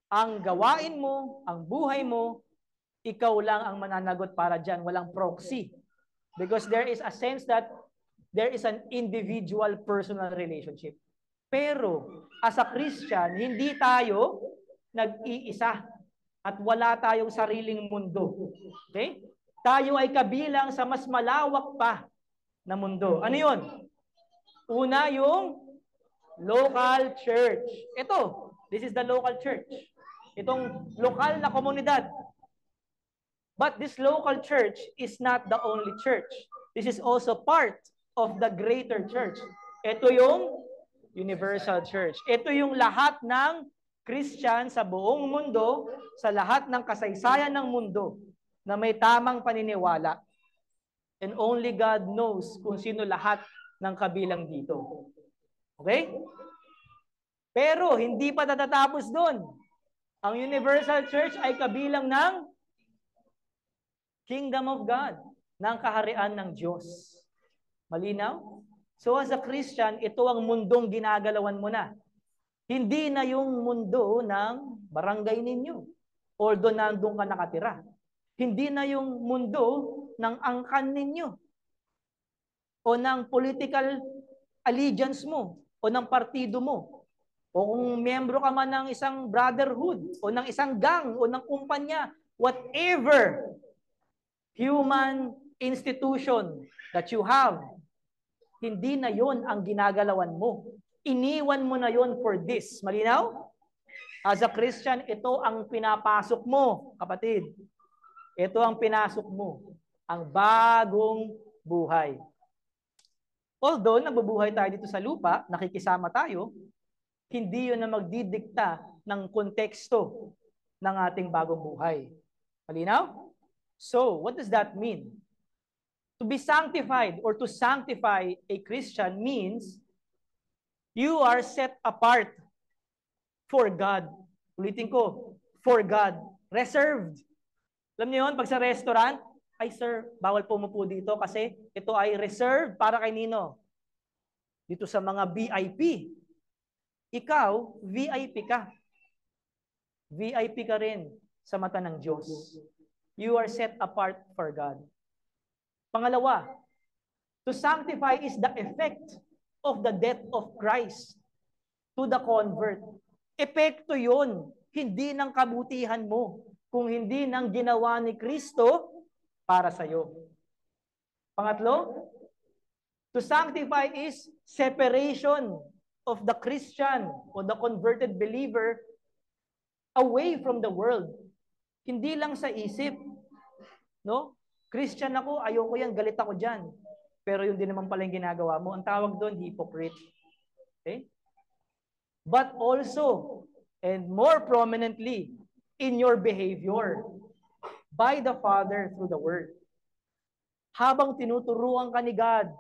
ang gawain mo, ang buhay mo, ikaw lang ang mananagot para dyan. Walang proxy. Because there is a sense that there is an individual personal relationship. Pero, as a Christian, hindi tayo nag-iisa at wala tayong sariling mundo. Okay? Tayo ay kabilang sa mas malawak pa na mundo. Ano yun? Una, yung local church. Ito, this is the local church. Itong lokal na komunidad. But this local church is not the only church. This is also part of the greater church. Ito yung universal church. Ito yung lahat ng Christian sa buong mundo, sa lahat ng kasaysayan ng mundo na may tamang paniniwala. And only God knows kung sino lahat ng kabilang dito. Okay? Pero hindi pa natatapos doon. Ang universal church ay kabilang ng kingdom of God, ng kaharian ng Diyos. Malinaw? So as a Christian, ito ang mundong ginagalawan mo na. Hindi na yung mundo ng barangay ninyo. Although nandun ka nakatira. Hindi na yung mundo ng angkan ninyo. O ng political allegiance mo. O ng partido mo. O kung miyembro ka man ng isang brotherhood. O ng isang gang. O ng kumpanya. Whatever human institution that you have, hindi na yon ang ginagalawan mo. Iniwan mo na yon for this. Malinaw? As a Christian, ito ang pinapasok mo, kapatid. Ito ang pinasok mo. Ang bagong buhay. Although nabubuhay tayo dito sa lupa, nakikisama tayo, hindi yun na magdidikta ng konteksto ng ating bagong buhay. Malinaw? So, what does that mean? To be sanctified or to sanctify a Christian means you are set apart for God. Ulitin ko, for God. Reserved. Alam niyo yun, pag sa restaurant, ay sir, bawal po mo po dito kasi ito ay reserved para kay Nino. Dito sa mga VIP. Ikaw, VIP ka. VIP ka rin sa mata ng Diyos. You are set apart for God. Pangalawa, to sanctify is the effect of the death of Christ to the convert. Epekto yun, hindi ng kabutihan mo, kung hindi ng ginawa ni Kristo para sa iyo. Pangatlo, to sanctify is separation of the Christian or the converted believer away from the world. Hindi lang sa isip, no? Christian ako, ayoko yan, galit ako dyan. Pero yun din naman pala yung ginagawa mo. Ang tawag doon, hypocrite. Okay? But also, and more prominently, in your behavior, by the Father through the Word. Habang tinuturuan ka ni God,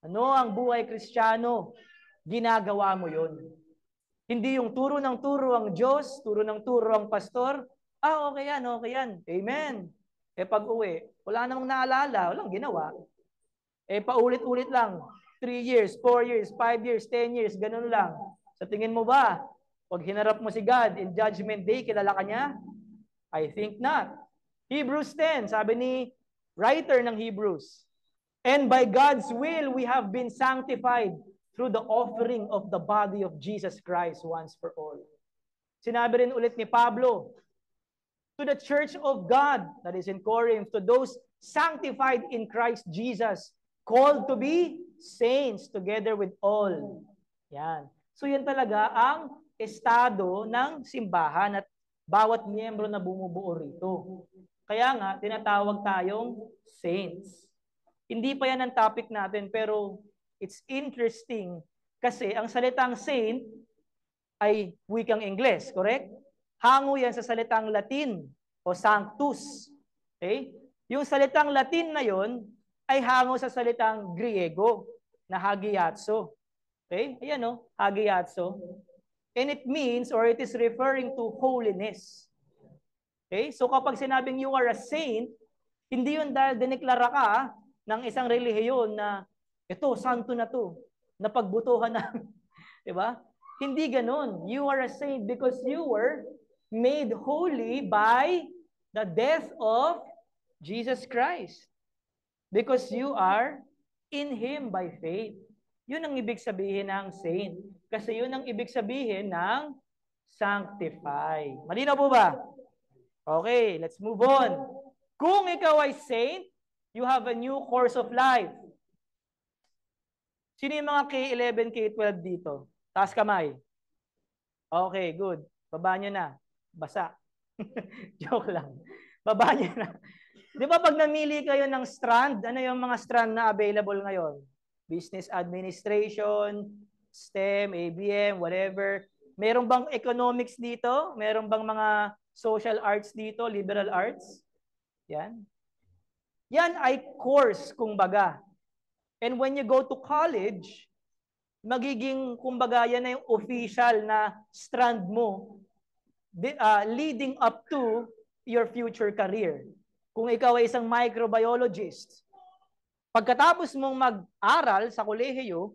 ano ang buhay Kristiyano, ginagawa mo yun. Hindi yung turo ng turo ang Diyos, turo ng turo ang pastor, okay yan, okay yan. Amen. Pag uwi, wala namang naalala, walang ginawa. Paulit-ulit lang. 3 years, 4 years, 5 years, 10 years, ganun lang. Sa tingin mo ba, pag hinarap mo si God in Judgment Day, kilala ka niya? I think not. Hebrews 10, sabi ni writer ng Hebrews, And by God's will, we have been sanctified through the offering of the body of Jesus Christ once for all. Sinabi rin ulit ni Pablo, to the church of God that is in Corinth, to those sanctified in Christ Jesus, called to be saints together with all. Yan. So yan talaga ang estado ng simbahan at bawat miyembro na bumubuo rito. Kaya nga, tinatawag tayong saints. Hindi pa yan ang topic natin, pero it's interesting kasi ang salitang saint ay wikang Ingles, correct? Hango yan sa salitang Latin o sanctus. Okay? Yung salitang Latin na yon ay hango sa salitang Griego na hagiatso. Okay? Ayan o, hagiatso. And it means or it is referring to holiness. Okay? So kapag sinabing you are a saint, hindi yun dahil dineklara ka ng isang relihiyon na ito, santo na to, na pagbutuhan na. Diba? Hindi ganon. You are a saint because you were made holy by the death of Jesus Christ. Because you are in Him by faith. Yun ang ibig sabihin ng saint. Kasi yun ang ibig sabihin ng sanctify. Malinaw po ba? Okay, let's move on. Kung ikaw ay saint, you have a new course of life. Sino yung mga K11, K12 dito? Taas kamay. Okay, good. Baba nyo na. Basa. Joke lang. Baba nyo na. Di ba pag namili kayo ng strand, ano yung mga strand na available ngayon? Business Administration, STEM, ABM, whatever. Meron bang economics dito? Meron bang mga social arts dito? Liberal arts? Yan. Yan ay course, kumbaga. And when you go to college, magiging, kumbaga, yan na yung official na strand mo leading up to your future career. Kung ikaw ay isang microbiologist, pagkatapos mong mag-aral sa kolehiyo,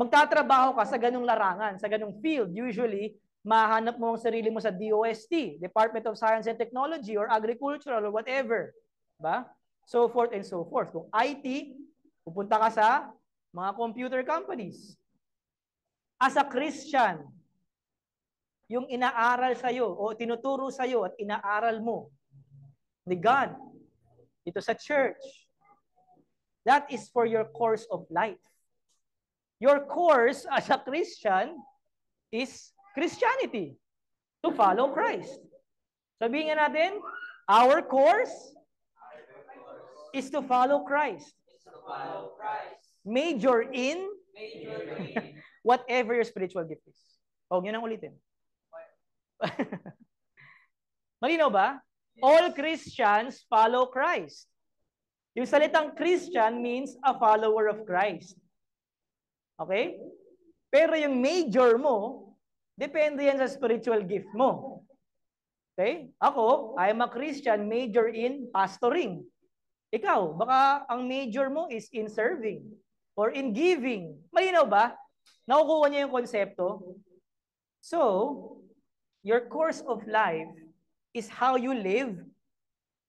magtatrabaho ka sa ganung larangan, sa ganung field. Usually, mahanap mo ang sarili mo sa DOST, Department of Science and Technology, or Agricultural, or whatever. Ba? So forth and so forth. Kung IT, pupunta ka sa mga computer companies. As a Christian, yung inaaral sa'yo o tinuturo sa'yo at inaaral mo ni God dito sa church, that is for your course of life. Your course as a Christian is Christianity, to follow Christ. Sabihin nga natin, our course is to follow Christ. Major in whatever your spiritual gift is. Huwag nyo nang ulitin. Malinaw ba? All Christians follow Christ. Yung salitang Christian means a follower of Christ. Okay? Pero yung major mo, depende yan sa spiritual gift mo. Okay? Ako, I am a Christian, major in pastoring. Ikaw, baka ang major mo is in serving or in giving. Malinaw ba? Nakukuha niya yung konsepto? So, your course of life is how you live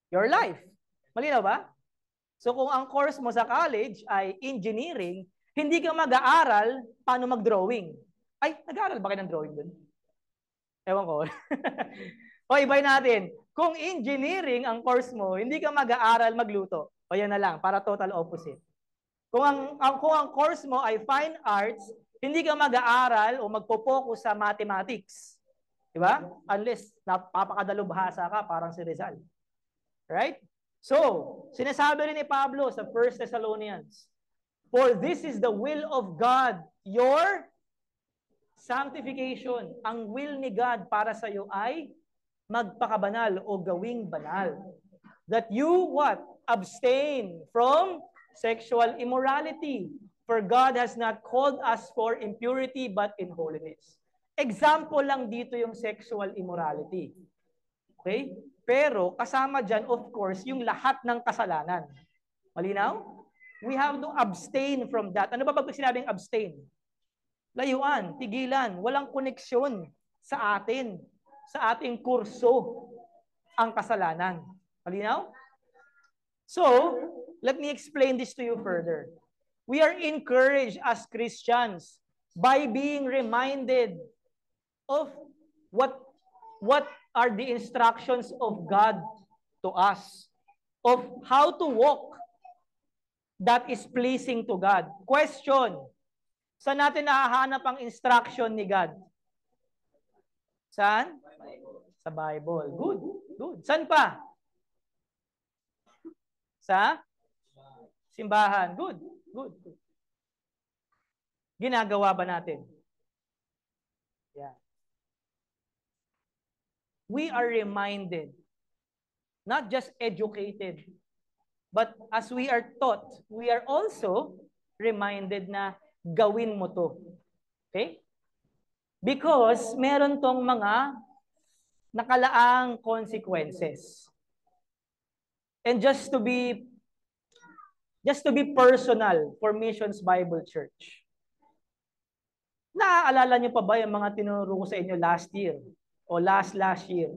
your life. Malinaw ba? So kung ang course mo sa college ay engineering, hindi ka mag-aaral paano mag-drawing. Ay, nag-aaral ba kayo ng drawing dun? Ewan ko. O, ibay natin. Kung engineering ang course mo, hindi ka mag-aaral magluto. O yan na lang, para total opposite. Kung ang course mo ay fine arts, hindi ka mag-aaral o magpo-focus sa mathematics. Diba? Unless napapakadalubhasa ka, parang si Rizal. Right? So, sinasabi rin ni Pablo sa 1 Thessalonians, for this is the will of God, your sanctification. Ang will ni God para sa iyo ay magpakabanal o gawing banal. That you, what? Abstain from sexual immorality. For God has not called us for impurity but in holiness. Example lang dito yung sexual immorality. Okay? Pero kasama dyan, of course, yung lahat ng kasalanan. Malinaw? We have to abstain from that. Ano ba pag sinabing abstain? Layuan, tigilan, walang koneksyon sa atin, sa ating kurso, ang kasalanan. Malinaw? So, let me explain this to you further. We are encouraged as Christians by being reminded of what are the instructions of God to us, of how to walk that is pleasing to God. Question, saan natin nahahanap ang instruction ni God? Saan? Sa Bible. Good. Good. Saan pa? Sa simbahan. Good. Good. Ginagawa ba natin? Yeah. We are reminded, not just educated, but as we are taught, we are also reminded na gawin mo to. Okay? Because meron tong mga nakalaang consequences. And just to be personal for Missions Bible Church. Naaalala niyo pa ba yung mga tinuro ko sa inyo last year o last year?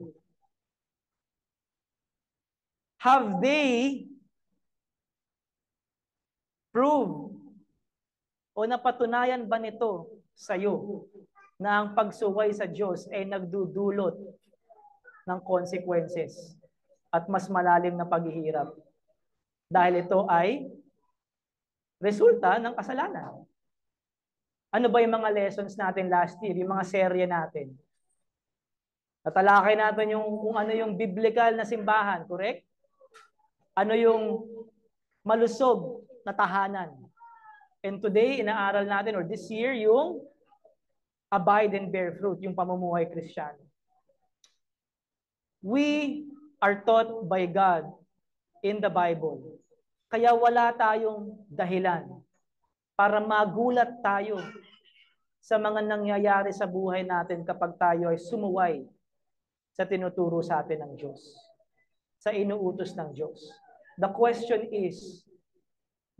Have they proved o napatunayan ba nito sa iyo na ang pagsuway sa Diyos ay nagdudulot ng consequences at mas malalim na paghihirap? Dahil ito ay resulta ng kasalanan. Ano ba yung mga lessons natin last year, yung mga serye natin? Natalakay natin yung kung ano yung biblical na simbahan, correct? Ano yung malusog na tahanan. And today, inaaral natin, or this year, yung abide and bear fruit, yung pamumuhay Kristiyano. We are taught by God in the Bible. Kaya wala tayong dahilan para magulat tayo sa mga nangyayari sa buhay natin kapag tayo ay sumuway sa tinuturo sa atin ng Diyos, sa inuutos ng Diyos. The question is,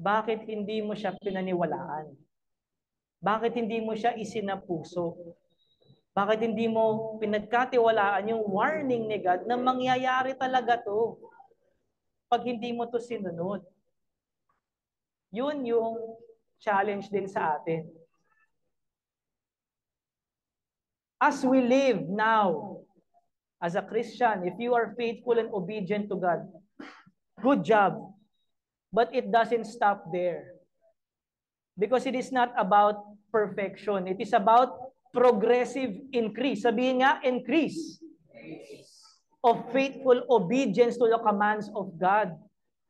bakit hindi mo siya pinaniwalaan? Bakit hindi mo siya isinapuso? Bakit hindi mo pinagkatiwalaan yung warning ni God na mangyayari talaga to pag hindi mo to sinunod? Yun yung challenge din sa atin. As we live now, as a Christian, if you are faithful and obedient to God, good job. But it doesn't stop there. Because it is not about perfection. It is about progressive increase. Sabihin nga, increase of faithful obedience to the commands of God.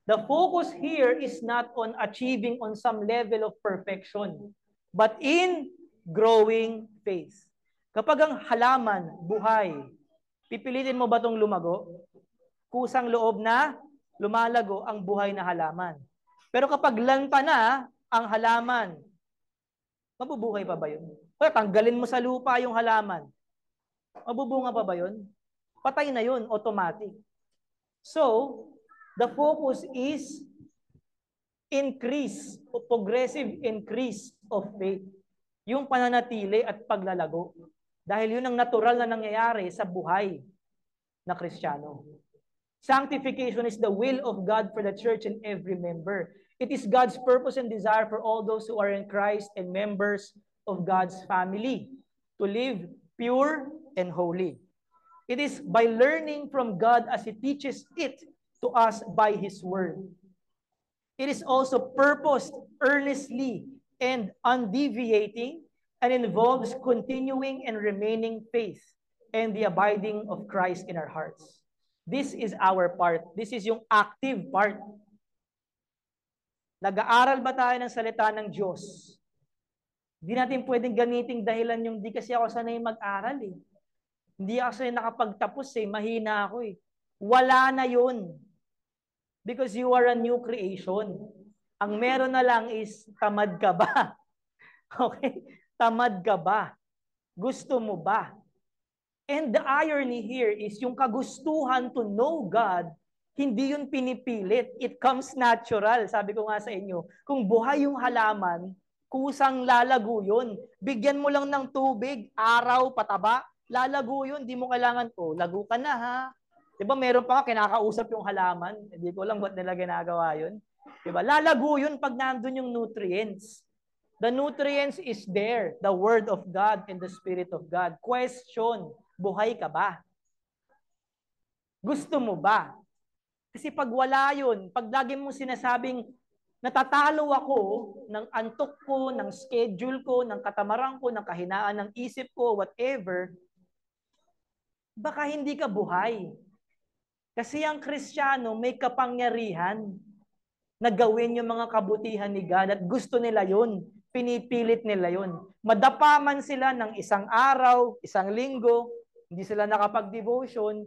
The focus here is not on achieving on some level of perfection, but in growing faith. Kapag ang halaman, buhay, pipilitin mo ba itong lumago? Kusang loob na lumalago ang buhay na halaman. Pero kapag lanta na ang halaman, mabubuhay pa ba yun? O tanggalin mo sa lupa yung halaman, mabubunga pa ba yun? Patay na yun, automatic. So, the focus is increase o progressive increase of faith. Yung pananatili at paglalago. Dahil yun ang natural na nangyayari sa buhay na Kristiyano. Sanctification is the will of God for the church and every member. It is God's purpose and desire for all those who are in Christ and members of God's family to live pure and holy. It is by learning from God as He teaches it to us by His Word. It is also purposed earnestly and undeviating and involves continuing and remaining faith and the abiding of Christ in our hearts. This is our part. This is yung active part. Nag-aaral ba tayo ng salita ng Diyos? Hindi natin pwedeng gamitin dahilan yung di kasi ako sanay mag-aral eh. Hindi ako sanay nakapagtapos eh. Mahina ako eh. Wala na yun. Because you are a new creation. Ang meron na lang is tamad ka ba? Okay? Tamad ka ba? Gusto mo ba? And the irony here is yung kagustuhan to know God, hindi yun pinipilit. It comes natural. Sabi ko nga sa inyo, kung buhay yung halaman, kusang lalago yun. Bigyan mo lang ng tubig, araw, pataba, lalago yun. Di mo kailangan, lago ka na ha. Diba meron pa nga kinakausap yung halaman. Hindi ko lang ba't nila ginagawa yun. Diba? Lalago yun pag nandun yung nutrients. The nutrients is there, the Word of God and the Spirit of God. Question, buhay ka ba? Gusto mo ba? Kasi pag wala yun, pag lagi mo sinasabing, natatalo ako ng antok ko, ng schedule ko, ng katamaran ko, ng kahinaan ng isip ko, whatever, baka hindi ka buhay. Kasi ang Kristiyano may kapangyarihan na gawin yung mga kabutihan ni God at gusto nila yun. Pinipilit nila yun. Madapa man sila ng isang araw, isang linggo, hindi sila nakapag-devotion,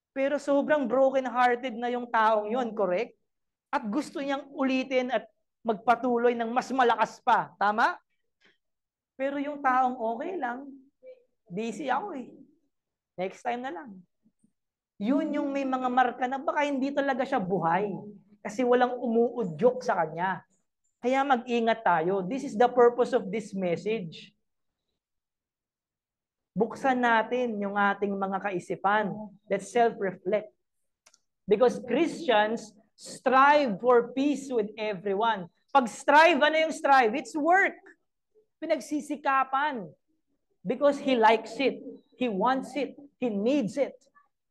pero sobrang broken-hearted na yung taong yun, correct? At gusto niyang ulitin at magpatuloy ng mas malakas pa. Tama? Pero yung taong okay lang, busy ako eh. Next time na lang. Yun yung may mga marka na baka hindi talaga siya buhay. Kasi walang umuudyok sa kanya. Kaya mag-ingat tayo. This is the purpose of this message. Buksan natin yung ating mga kaisipan. Let's self-reflect. Because Christians strive for peace with everyone. Pag strive, ano yung strive? It's work. Pinagsisikapan. Because He likes it. He wants it. He needs it.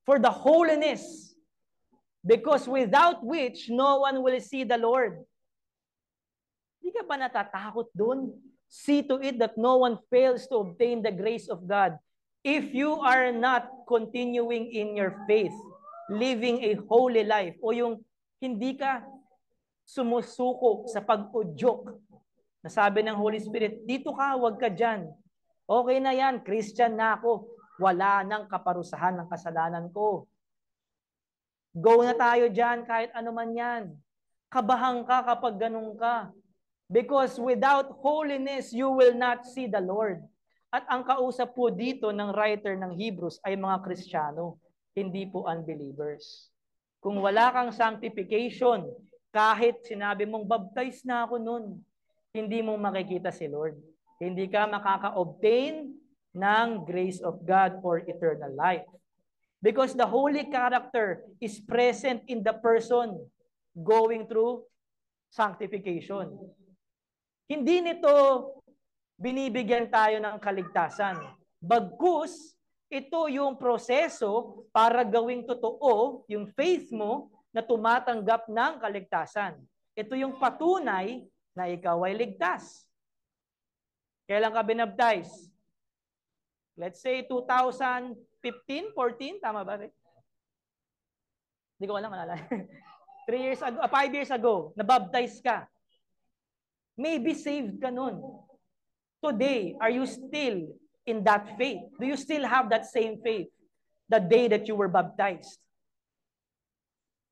For the holiness. Because without which, no one will see the Lord. Hindi ka ba natatakot dun? See to it that no one fails to obtain the grace of God. If you are not continuing in your faith, living a holy life, o yung hindi ka sumusuko sa pag-udyok, na sabi ng Holy Spirit, dito ka, wag ka dyan. Okay na yan, Christian na ako. Wala nang kaparusahan ng kasalanan ko. Go na tayo dyan, kahit ano man yan. Kabahan ka kapag ganun ka. Because without holiness, you will not see the Lord. At ang kausap po dito ng writer ng Hebrews ay mga Kristiyano, hindi po unbelievers. Kung wala kang sanctification, kahit sinabi mong baptize na ako nun, hindi mo makikita si Lord. Hindi ka makaka-obtain ng grace of God or eternal life. Because the holy character is present in the person going through sanctification. Hindi nito binibigyan tayo ng kaligtasan. Bagkus, ito yung proseso para gawing totoo yung faith mo na tumatanggap ng kaligtasan. Ito yung patunay na ikaw ay ligtas. Kailan ka binaptize? Let's say 2015, 14, tama ba? Hindi ko alam, alala. 3 years ago, 5 years ago, nabaptize ka. Maybe saved ka nun. Today, are you still in that faith? Do you still have that same faith the day that you were baptized?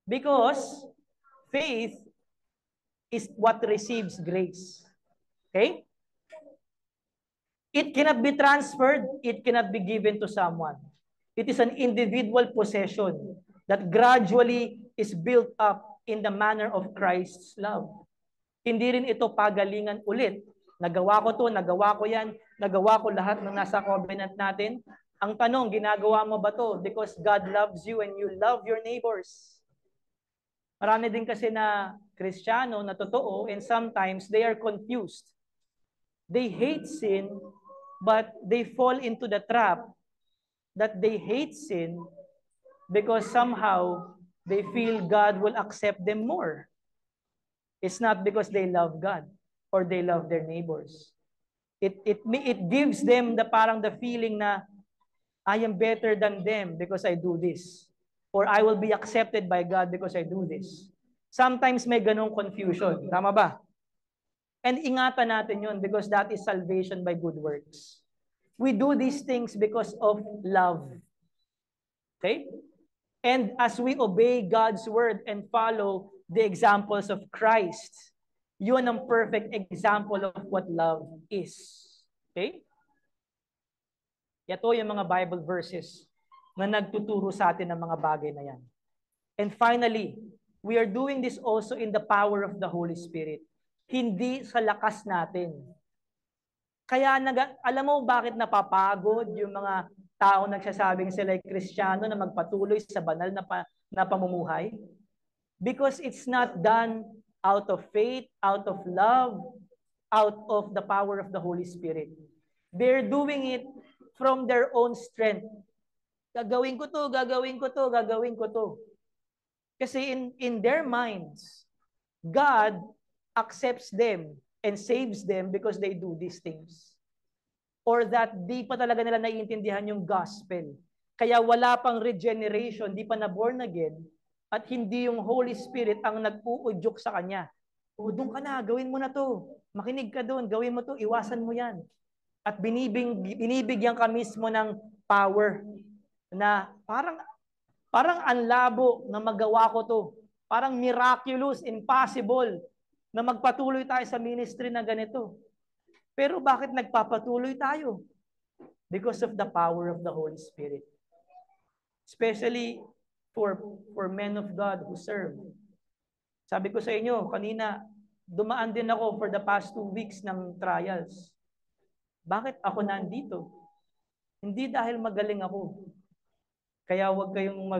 Because faith is what receives grace. Okay? It cannot be transferred. It cannot be given to someone. It is an individual possession that gradually is built up in the manner of Christ's love. Hindi rin ito pagalingan ulit. Nagawa ko to, nagawa ko yan, nagawa ko lahat ng nasa covenant natin. Ang tanong, ginagawa mo ba to? Because God loves you and you love your neighbors. Marami din kasi na Kristiyano na totoo and sometimes they are confused. They hate sin, but they fall into the trap that they hate sin because somehow they feel God will accept them more. It's not because they love God or they love their neighbors. It gives them the parang the feeling na I am better than them because I do this. Or I will be accepted by God because I do this. Sometimes may ganong confusion. Tama ba? And ingatan natin yun because that is salvation by good works. We do these things because of love. Okay? And as we obey God's word and follow the examples of Christ, yun ang perfect example of what love is. Okay? Ito yung mga Bible verses na nagtuturo sa atin ng mga bagay na yan. And finally, we are doing this also in the power of the Holy Spirit. Hindi sa lakas natin. Kaya alam mo bakit napapagod yung mga tao nagsasabing sila ay Kristiyano na magpatuloy sa banal na pamumuhay? Because it's not done out of faith, out of love, out of the power of the Holy Spirit. They're doing it from their own strength. Gagawin ko to, gagawin ko to, gagawin ko to. Kasi in their minds, God accepts them and saves them because they do these things. Or that di pa talaga nila naiintindihan yung gospel. Kaya wala pang regeneration, di pa na born again, at hindi yung Holy Spirit ang nag-uudyok sa kanya. O, doon ka na, gawin mo na to. Makinig ka doon, gawin mo to, iwasan mo yan. At binibigyan ka mismo ng power na parang ang labo na magawa ko to. Parang miraculous, impossible na magpatuloy tayo sa ministry na ganito. Pero bakit nagpapatuloy tayo? Because of the power of the Holy Spirit. Especially for men of God who serve. Sabi ko sa inyo, kanina, dumaan din ako for the past 2 weeks ng trials. Bakit ako nandito? Hindi dahil magaling ako. Kaya huwag kayong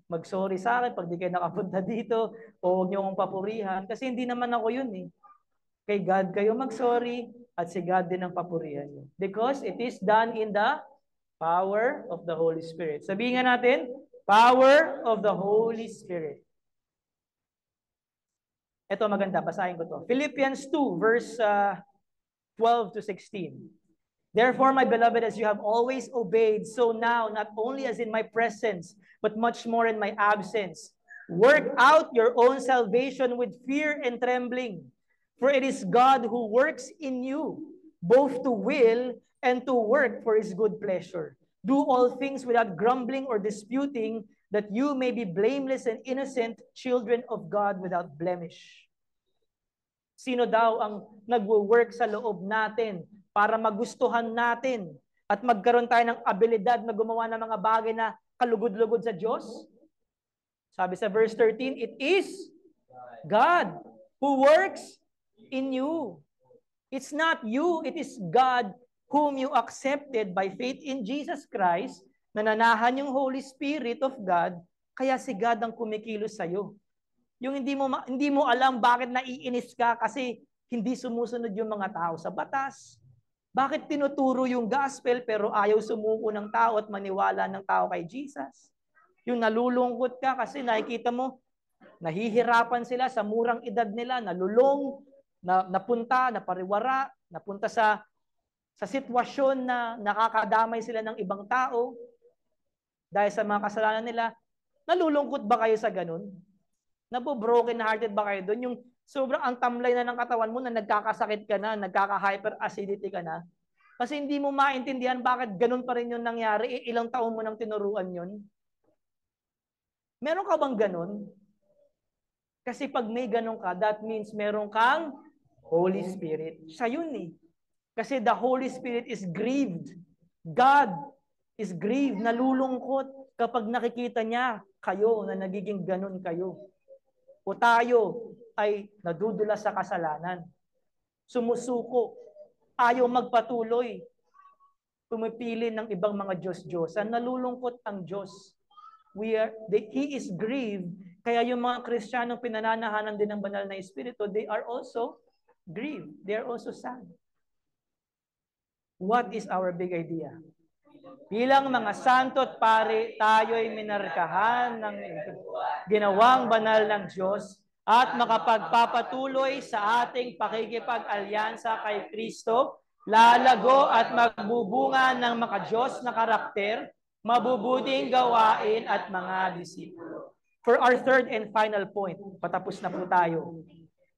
mag-sorry sa akin pag di kayo nakapunta dito o huwag niyo akong papurihan kasi hindi naman ako yun eh. Kay God kayo mag-sorry at si God din ang papurihan niyo. Because it is done in the power of the Holy Spirit. Sabihin nga natin, power of the Holy Spirit. Ito maganda, basahin ko to. Philippians 2 verse 12 to 16. Therefore, my beloved, as you have always obeyed, so now, not only as in my presence, but much more in my absence, work out your own salvation with fear and trembling. For it is God who works in you, both to will and to work for his good pleasure. Do all things without grumbling or disputing, that you may be blameless and innocent children of God without blemish. Sino daw ang nagwo-work sa loob natin para magustuhan natin at magkaroon tayo ng abilidad na gumawa ng mga bagay na kalugod-lugod sa Diyos? Sabi sa verse 13, it is God who works in you. It's not you, it is God whom you accepted by faith in Jesus Christ, nananahan yung Holy Spirit of God, kaya si God ang kumikilos sa'yo. Yung hindi mo alam bakit naiinis ka kasi hindi sumusunod yung mga tao sa batas. Bakit tinuturo yung gospel pero ayaw sumuko ng tao at maniwala ng tao kay Jesus? Yung nalulungkot ka kasi nakikita mo, nahihirapan sila sa murang edad nila, nalulong, napariwara, napunta sa sitwasyon na nakakadamay sila ng ibang tao dahil sa mga kasalanan nila. Nalulungkot ba kayo sa ganun? Broken hearted ba kayo doon? Yung sobrang ang tamlay na ng katawan mo na nagkakasakit ka na, nagkaka-hyperacidity ka na. Kasi hindi mo maintindihan bakit ganun pa rin yung nangyari. Ilang taon mo nang tinuruan yun. Meron ka bang ganun? Kasi pag may ganun ka, that means meron kang Holy Spirit. Siya yun eh. Kasi the Holy Spirit is grieved. God is grieved, nalulungkot kapag nakikita niya kayo na nagiging ganun kayo. O tayo ay nadudula sa kasalanan. Sumusuko. Ayaw magpatuloy. Pumipili ng ibang mga Diyos-Diyosan. Nalulungkot ang Diyos. He is grieved. Kaya yung mga Kristiyanong pinananahanan din ng banal na Espiritu, they are also grieved. They are also sad. What is our big idea? Bilang mga santo at pari, tayo'y minarkahan ng ginawang banal ng Diyos at makapagpapatuloy sa ating pakikipag-alyansa kay Kristo, lalago at magbubunga ng maka-Diyos na karakter, mabubuting gawain at mga disipulo. For our third and final point, patapos na po tayo,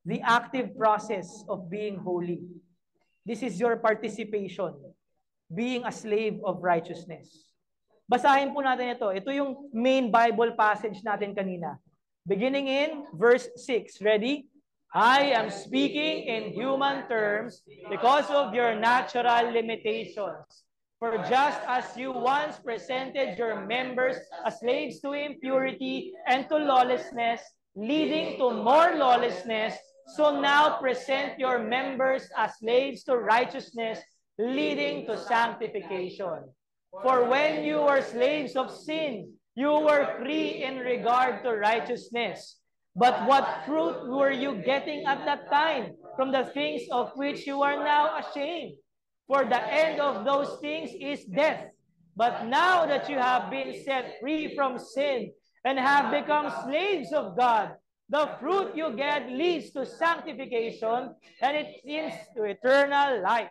the active process of being holy. This is your participation, being a slave of righteousness. Basahin po natin ito. Ito yung main Bible passage natin kanina. Beginning in verse 6. Ready? I am speaking in human terms because of your natural limitations. For just as you once presented your members as slaves to impurity and to lawlessness, leading to more lawlessness, so now present your members as slaves to righteousness, leading to sanctification. For when you were slaves of sin, you were free in regard to righteousness. But what fruit were you getting at that time from the things of which you are now ashamed? For the end of those things is death. But now that you have been set free from sin and have become slaves of God, the fruit you get leads to sanctification, and it leads to eternal life.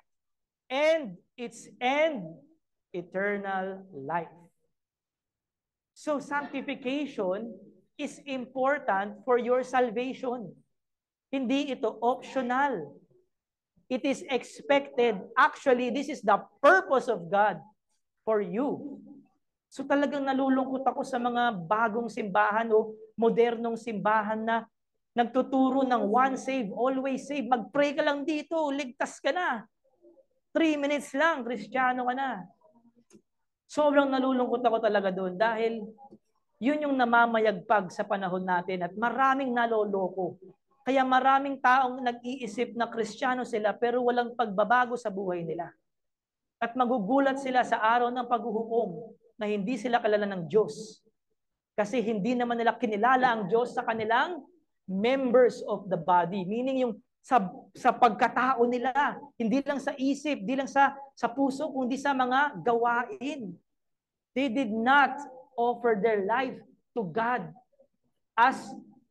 And its end, eternal life. So sanctification is important for your salvation. Hindi ito optional. It is expected. Actually, this is the purpose of God for you. So talagang nalulungkot ako sa mga bagong simbahan o modernong simbahan na nagtuturo ng one save, always save. Mag-pray ka lang dito, ligtas ka na. 3 minutes lang, Kristiyano ka na. Sobrang nalulungkot ako talaga doon dahil yun yung namamayagpag sa panahon natin at maraming naloloko. Kaya maraming taong nag-iisip na Kristiyano sila pero walang pagbabago sa buhay nila. At magugulat sila sa araw ng paghuhukom na hindi sila kilala ng Diyos. Kasi hindi naman nila kinilala ang Diyos sa kanilang members of the body. Meaning yung sa pagkatao nila, hindi lang sa isip, hindi lang sa puso, kundi sa mga gawain. They did not offer their life to God as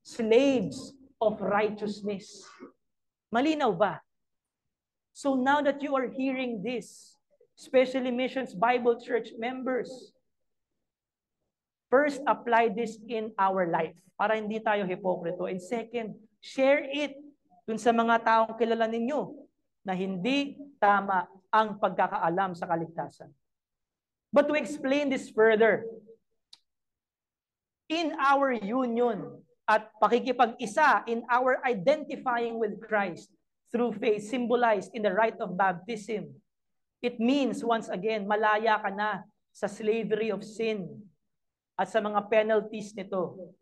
slaves of righteousness. Malinaw ba? So now that you are hearing this, especially Missions Bible Church members, first, apply this in our life para hindi tayo hipokrito. And second, share it dun sa mga taong kilala ninyo na hindi tama ang pagkakaalam sa kaligtasan. But to explain this further, in our union at pakikipag-isa in our identifying with Christ through faith symbolized in the rite of baptism, it means, once again, malaya ka na sa slavery of sin at sa mga penalties nito.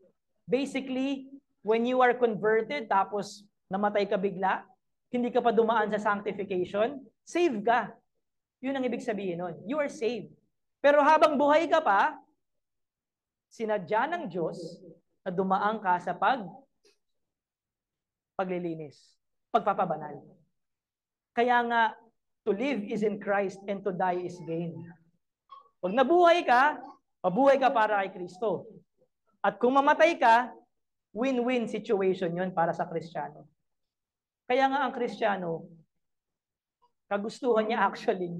Basically, when you are converted, tapos namatay ka bigla, hindi ka pa dumaan sa sanctification, save ka. Yun ang ibig sabihin nun. You are saved. Pero habang buhay ka pa, sinadya ng Diyos na dumaan ka sa paglilinis, pagpapabanal. Kaya nga, to live is in Christ and to die is gain. Pag nabuhay ka, mabuhay ka para kay Kristo. At kung mamatay ka, win-win situation yun para sa Kristiyano. Kaya nga ang Kristiyano, kagustuhan niya actually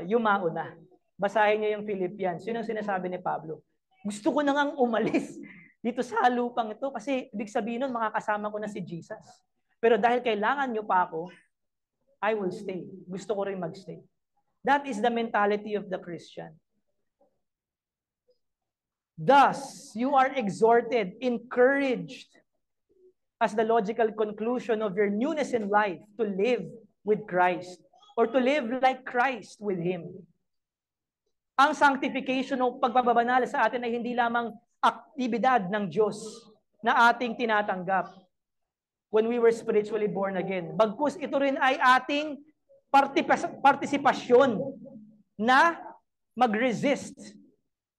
yumao na. Basahin niyo yung Philippians. Yun ang sinasabi ni Pablo. Gusto ko na ngang umalis dito sa lupang ito kasi ibig sabihin nun, makakasama ko na si Jesus. Pero dahil kailangan niyo pa ako, I will stay. Gusto ko rin magstay. That is the mentality of the Christian. Thus, you are exhorted, encouraged, as the logical conclusion of your newness in life, to live with Christ or to live like Christ with Him. Ang sanctification o pagpapabanal sa atin ay hindi lamang aktibidad ng Diyos na ating tinatanggap when we were spiritually born again. Bagkus ito rin ay ating partisipasyon na mag-resist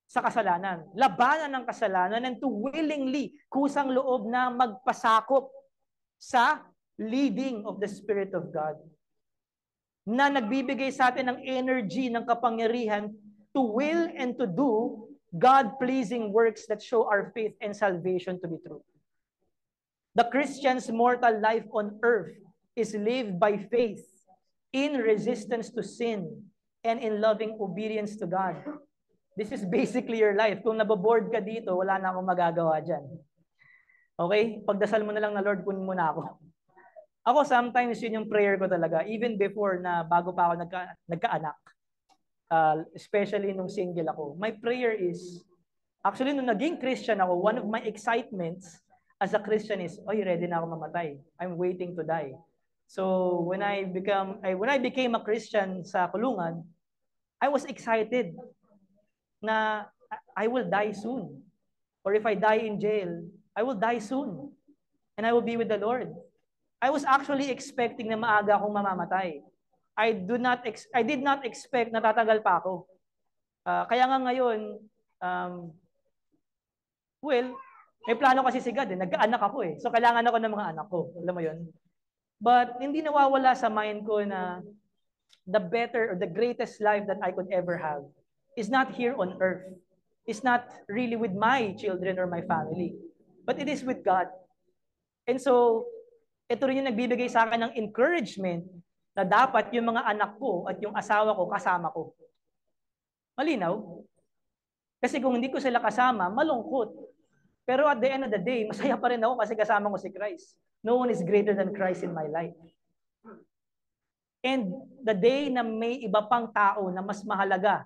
sa kasalanan. Labanan ng kasalanan and to willingly, kusang loob na magpasakop sa leading of the Spirit of God na nagbibigay sa atin ng energy, ng kapangyarihan to will and to do God-pleasing works that show our faith and salvation to be true. The Christian's mortal life on earth is lived by faith in resistance to sin and in loving obedience to God. This is basically your life. Kung naboboard ka dito, wala na akong magagawa dyan. Okay? Pagdasal mo na lang na, Lord, kunin mo na ako. Ako, sometimes yun yung prayer ko talaga. Even before na bago pa ako nagkaanak. Especially nung single ako. My prayer is, actually nung naging Christian ako, one of my excitements as a Christian is, ready na ako mamatay. I'm waiting to die. So when I became a Christian sa kulungan, I was excited na I will die soon. Or if I die in jail, I will die soon. And I will be with the Lord. I was actually expecting na maaga akong mamamatay. I did not expect na tatagal pa ako. Kaya nga ngayon, May plano kasi si God, nagkaanak ako eh. So kailangan ako ng mga anak ko. Alam mo yun? But hindi nawawala sa mind ko na the better or the greatest life that I could ever have is not here on earth. It's not really with my children or my family. But it is with God. And so, ito rin yung nagbibigay sa akin ng encouragement na dapat yung mga anak ko at yung asawa ko kasama ko. Malinaw? Kasi kung hindi ko sila kasama, malungkot. Pero at the end of the day, masaya pa rin ako kasi kasama ko si Christ. No one is greater than Christ in my life. And the day na may iba pang tao na mas mahalaga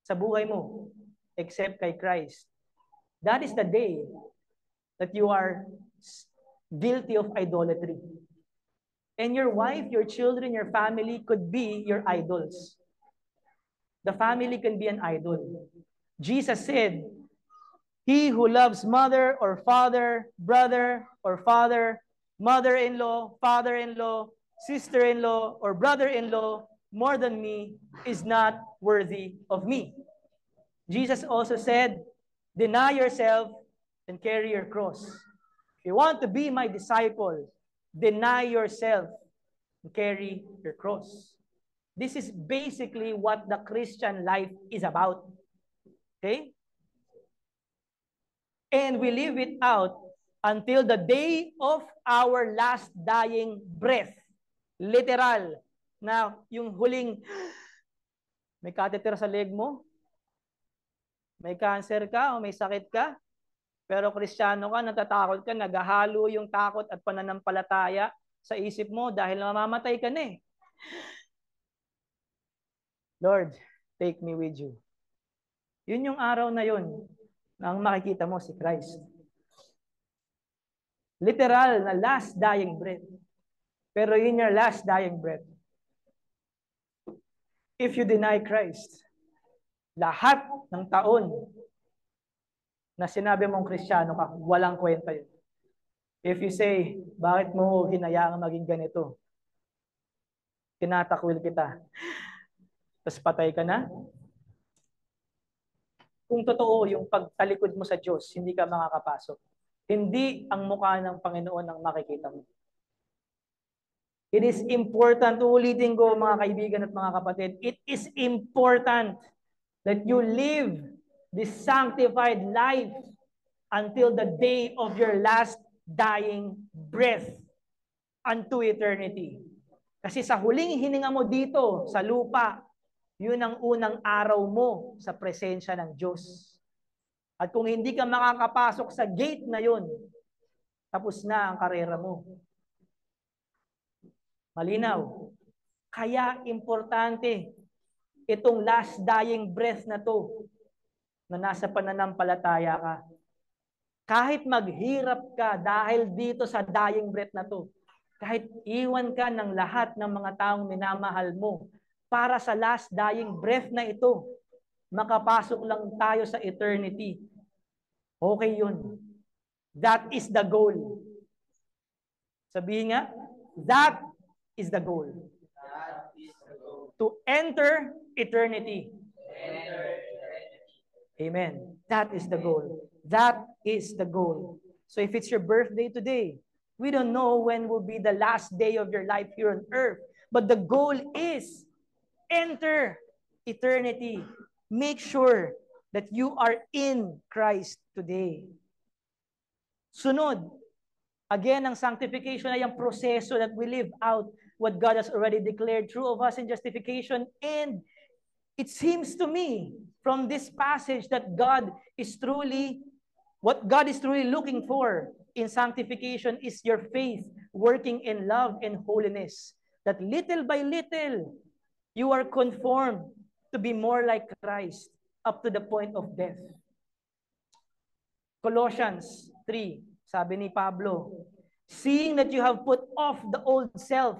sa buhay mo, except kay Christ, that is the day that you are guilty of idolatry. And your wife, your children, your family could be your idols. The family can be an idol. Jesus said, he who loves mother or father, brother or father, mother-in-law, father-in-law, sister-in-law, or brother-in-law more than me is not worthy of me. Jesus also said, deny yourself and carry your cross. If you want to be my disciple, deny yourself and carry your cross. This is basically what the Christian life is about. Okay? And we live it out until the day of our last dying breath. Literal. Na yung huling, may catheter sa leg mo, may cancer ka o may sakit ka, pero Kristiyano ka, natatakot ka, naghahalo yung takot at pananampalataya sa isip mo dahil mamamatay ka na eh. Lord, take me with you. Yun yung araw na yun na ang makikita mo si Christ. Literal na last dying breath. Pero in your last dying breath, if you deny Christ, lahat ng taon na sinabi mong Kristiyano ka, walang kwenta yun. If you say, bakit mo hinayaan maging ganito? Tinatakwil kita. Tapos patay ka na? Kung totoo yung pagtalikod mo sa Diyos, hindi ka makakapasok. Hindi ang mukha ng Panginoon ang makikita mo. It is important, ulitin ko mga kaibigan at mga kapatid, it is important that you live this sanctified life until the day of your last dying breath unto eternity. Kasi sa huling hininga mo dito sa lupa, yun ang unang araw mo sa presensya ng Diyos. At kung hindi ka makakapasok sa gate na yun, tapos na ang karera mo. Malinaw. Kaya importante itong last dying breath na to na nasa pananampalataya ka. Kahit maghirap ka dahil dito sa dying breath na to, kahit iwan ka ng lahat ng mga taong minamahal mo, para sa last dying breath na ito, makapasok lang tayo sa eternity. Okay yun. That is the goal. Sabihin nga, that is the goal. To enter eternity. Amen. That is the goal. That is the goal. So if it's your birthday today, we don't know when will be the last day of your life here on earth. But the goal is enter eternity. Make sure that you are in Christ today. Sunod, again, ang sanctification ay ang proseso that we live out what God has already declared true of us in justification. And it seems to me from this passage that what God is truly looking for in sanctification is your faith working in love and holiness. That little by little, you are conformed to be more like Christ up to the point of death. Colossians 3, sabi ni Pablo, seeing that you have put off the old self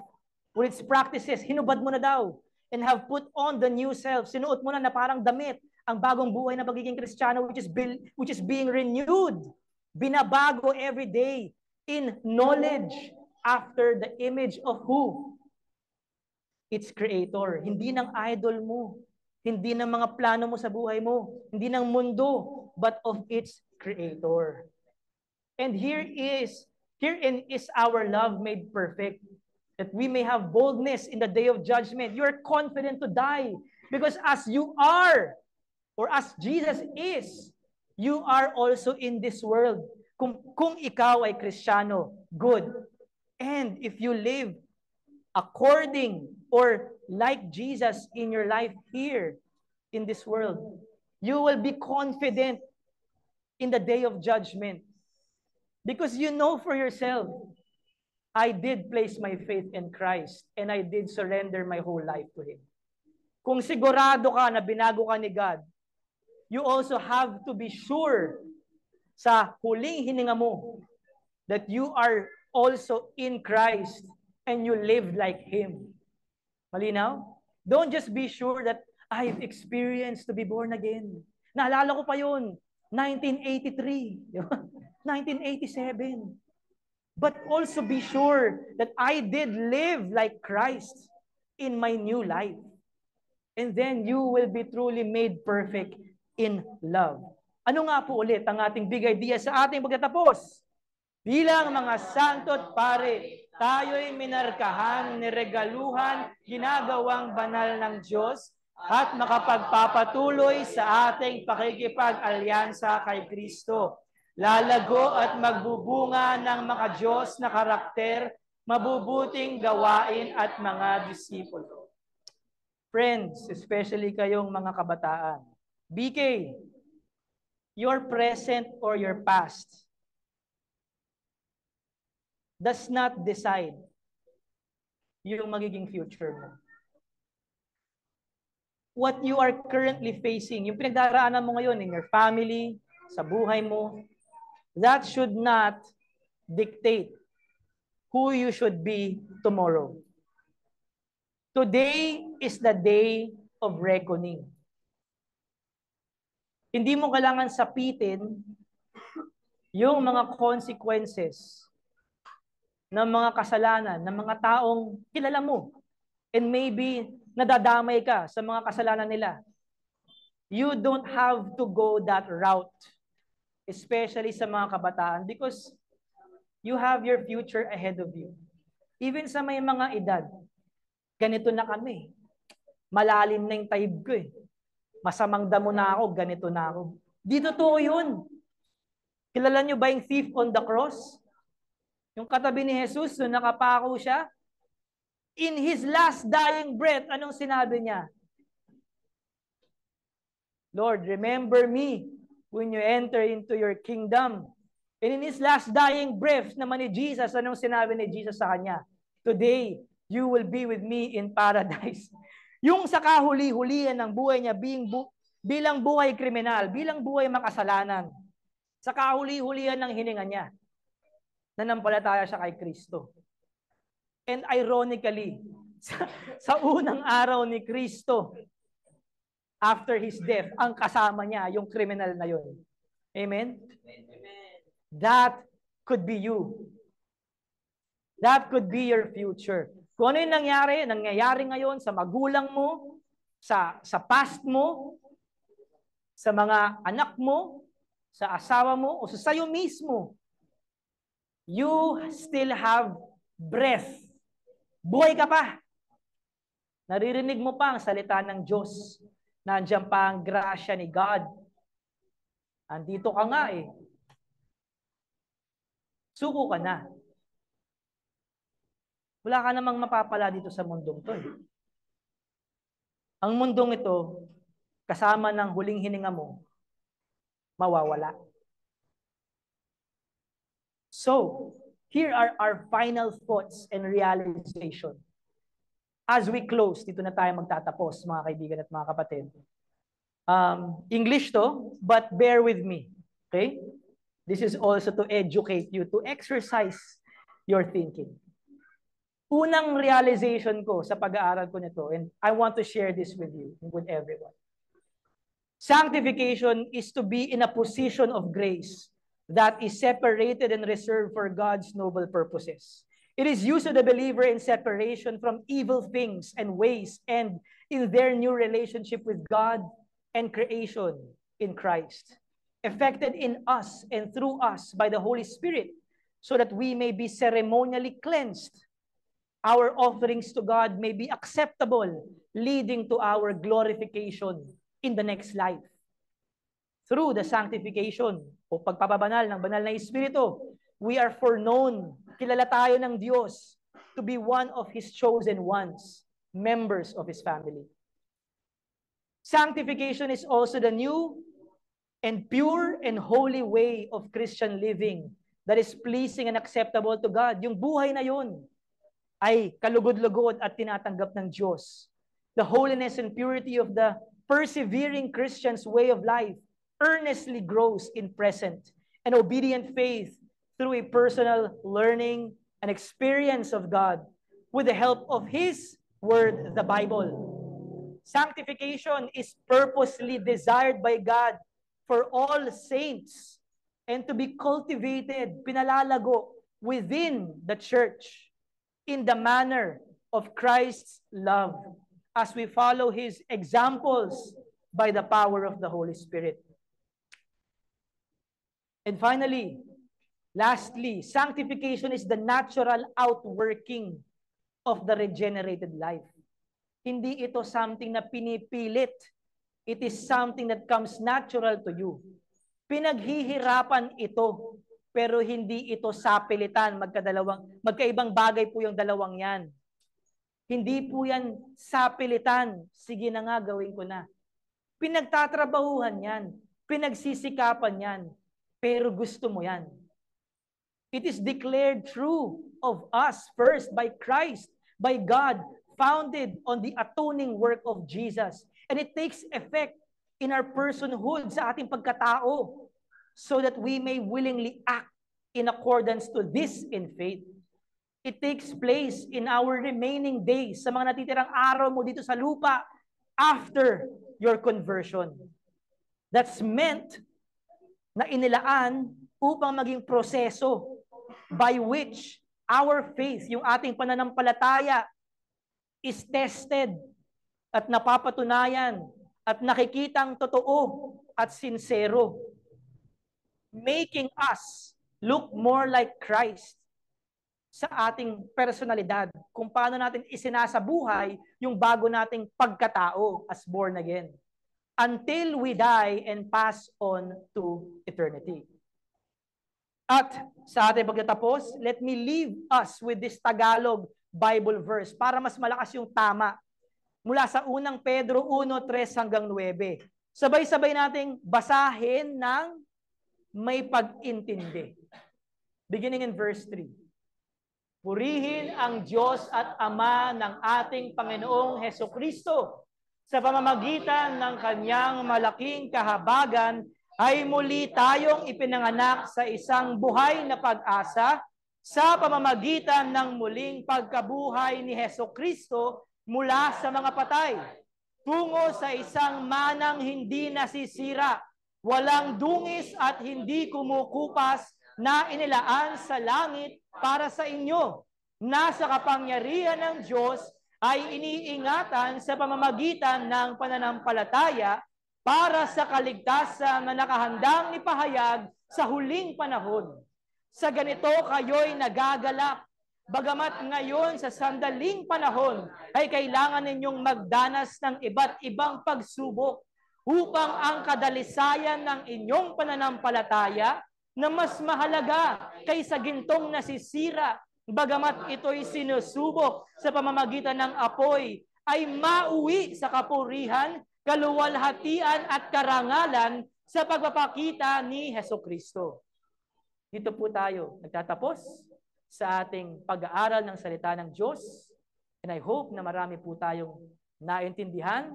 with its practices, hinubad mo na daw, and have put on the new self, sinuot mo na parang damit, ang bagong buhay na pagiging Kristiyano which is being renewed, binabago every day in knowledge after the image of who? Its creator. Hindi ng idol mo. Hindi ng mga plano mo sa buhay mo. Hindi ng mundo, but of its creator. And herein is our love made perfect, that we may have boldness in the day of judgment. You are confident to die because as you are, or as Jesus is, you are also in this world. Kung ikaw ay Kristiyano, good. And if you live according or like Jesus in your life here in this world, you will be confident in the day of judgment. Because you know for yourself, I did place my faith in Christ and I did surrender my whole life to Him. Kung sigurado ka na binago ka ni God, you also have to be sure sa huling hininga mo that you are also in Christ and you live like Him. Malinaw? Don't just be sure that I've experienced to be born again. Naalala ko pa yun, 1983, 1987. But also be sure that I did live like Christ in my new life. And then you will be truly made perfect in love. Ano nga po ulit ang ating big idea sa ating pagtatapos? Bilang mga santo at pare, tayo'y minarkahan, niregaluhan, ginagawang banal ng Diyos, at makapagpapatuloy sa ating pakikipag-alyansa kay Kristo. Lalago at magbubunga ng mga Diyos na karakter, mabubuting gawain at mga disipulo. Friends, especially kayong mga kabataan, BK, your present or your past does not decide yung magiging future mo. What you are currently facing, yung pinagdaraanan mo ngayon in your family, sa buhay mo, that should not dictate who you should be tomorrow. Today is the day of reckoning. Hindi mo kailangan sapitin yung mga consequences ng mga kasalanan ng mga taong kilala mo. And maybe nadadamay ka sa mga kasalanan nila. You don't have to go that route, especially sa mga kabataan, because you have your future ahead of you. Even sa may mga edad, ganito na kami. Malalim na yung taib ko eh. Masamang damo na ako, ganito na ako. Di totoo yun. Kilala nyo ba yung thief on the cross? Yung katabi ni Jesus, nung nakapako siya, in his last dying breath, anong sinabi niya? Lord, remember me when you enter into your kingdom. And in his last dying breath naman ni Jesus, anong sinabi ni Jesus sa kanya? Today, you will be with me in paradise. Yung sa kahuli-hulihan ng buhay niya, bilang buhay kriminal, bilang buhay makasalanan, sa kahuli-hulihan ng hininga niya, nanampalataya siya kay Kristo. And ironically, sa unang araw ni Kristo, after His death, ang kasama niya, yung criminal na yun. Amen? Amen. That could be you. That could be your future. Kung ano yung nangyayari ngayon sa magulang mo, sa past mo, sa mga anak mo, sa asawa mo, o sa sayo mismo, you still have breath. Buhay ka pa. Naririnig mo pa ang salita ng Diyos. Nandiyan pa ang grasya ni God. Andito ka nga eh. Suko ka na. Wala ka namang mapapala dito sa mundong to. Ang mundong ito, kasama ng huling hininga mo, mawawala. So, here are our final thoughts and realization. As we close, dito na tayo magtatapos, mga kaibigan at mga kapatid. English to, but bear with me. Okay? This is also to educate you, to exercise your thinking. Unang realization ko sa pag-aaral ko nito, and I want to share this with you, with everyone. Sanctification is to be in a position of grace that is separated and reserved for God's noble purposes. It is used to the believer in separation from evil things and ways and in their new relationship with God and creation in Christ. effected in us and through us by the Holy Spirit, so that we may be ceremonially cleansed. Our offerings to God may be acceptable, leading to our glorification in the next life. Through the sanctification o pagpapabanal ng banal na Espiritu, we are foreknown, kilala tayo ng Diyos to be one of His chosen ones, members of His family. Sanctification is also the new and pure and holy way of Christian living that is pleasing and acceptable to God. Yung buhay na yun ay kalugod-lugod at tinatanggap ng Diyos. The holiness and purity of the persevering Christian's way of life earnestly grows in present and obedient faith through a personal learning and experience of God with the help of His Word, the Bible. Sanctification is purposely desired by God for all saints and to be cultivated, pinalalago within the church in the manner of Christ's love as we follow His examples by the power of the Holy Spirit. And finally, lastly, sanctification is the natural outworking of the regenerated life. Hindi ito something na pinipilit. It is something that comes natural to you. Pinaghihirapan ito, pero hindi ito sapilitan. Magkaibang bagay po yung dalawang yan. Hindi po yan sapilitan. Sige na nga, gawin ko na. Pinagtatrabahuhan yan. Pinagsisikapan yan. Pero gusto mo yan. It is declared true of us first by Christ, by God, founded on the atoning work of Jesus. And it takes effect in our personhood, sa ating pagkatao, so that we may willingly act in accordance to this in faith. It takes place in our remaining days, sa mga natitirang araw mo dito sa lupa, after your conversion. That's meant na inilaan upang maging proseso by which our faith, yung ating pananampalataya, is tested at napapatunayan at nakikitang totoo at sincero, making us look more like Christ sa ating personalidad, kung paano natin isinasabuhay yung bago nating pagkatao as born again, until we die and pass on to eternity. At sa ating pagtatapos, let me leave us with this Tagalog Bible verse para mas malakas yung tama. Mula sa unang Pedro 1:3 hanggang 9. Sabay-sabay nating basahin ng may pag-intindi. Beginning in verse 3. Purihin ang Diyos at Ama ng ating Panginoong Hesukristo. Sa pamamagitan ng kanyang malaking kahabagan, ay muli tayong ipinanganak sa isang buhay na pag-asa sa pamamagitan ng muling pagkabuhay ni Hesukristo mula sa mga patay, tungo sa isang manang hindi nasisira, walang dungis at hindi kumukupas na inilaan sa langit para sa inyo, na sa kapangyarihan ng Diyos ay iniingatan sa pamamagitan ng pananampalataya para sa kaligtasan na nakahandang ipahayag sa huling panahon. Sa ganito kayo'y nagagalak, bagamat ngayon sa sandaling panahon ay kailangan ninyong magdanas ng iba't ibang pagsubok upang ang kadalisayan ng inyong pananampalataya na mas mahalaga kaysa gintong nasisira, bagamat ito'y sinusubok sa pamamagitan ng apoy, ay mauwi sa kapurihan, kaluwalhatian at karangalan sa pagpapakita ni Hesukristo. Dito po tayo nagtatapos sa ating pag-aaral ng salita ng Diyos. And I hope na marami po tayong naintindihan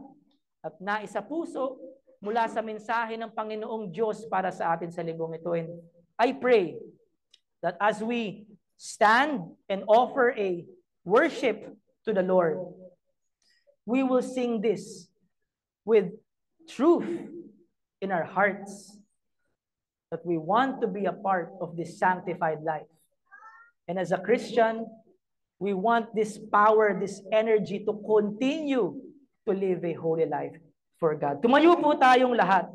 at naisapuso mula sa mensahe ng Panginoong Diyos para sa atin sa linggong ito. And I pray that as we stand and offer a worship to the Lord, we will sing this with truth in our hearts, that we want to be a part of this sanctified life. And as a Christian, we want this power, this energy to continue to live a holy life for God. Tumayo po tayong lahat.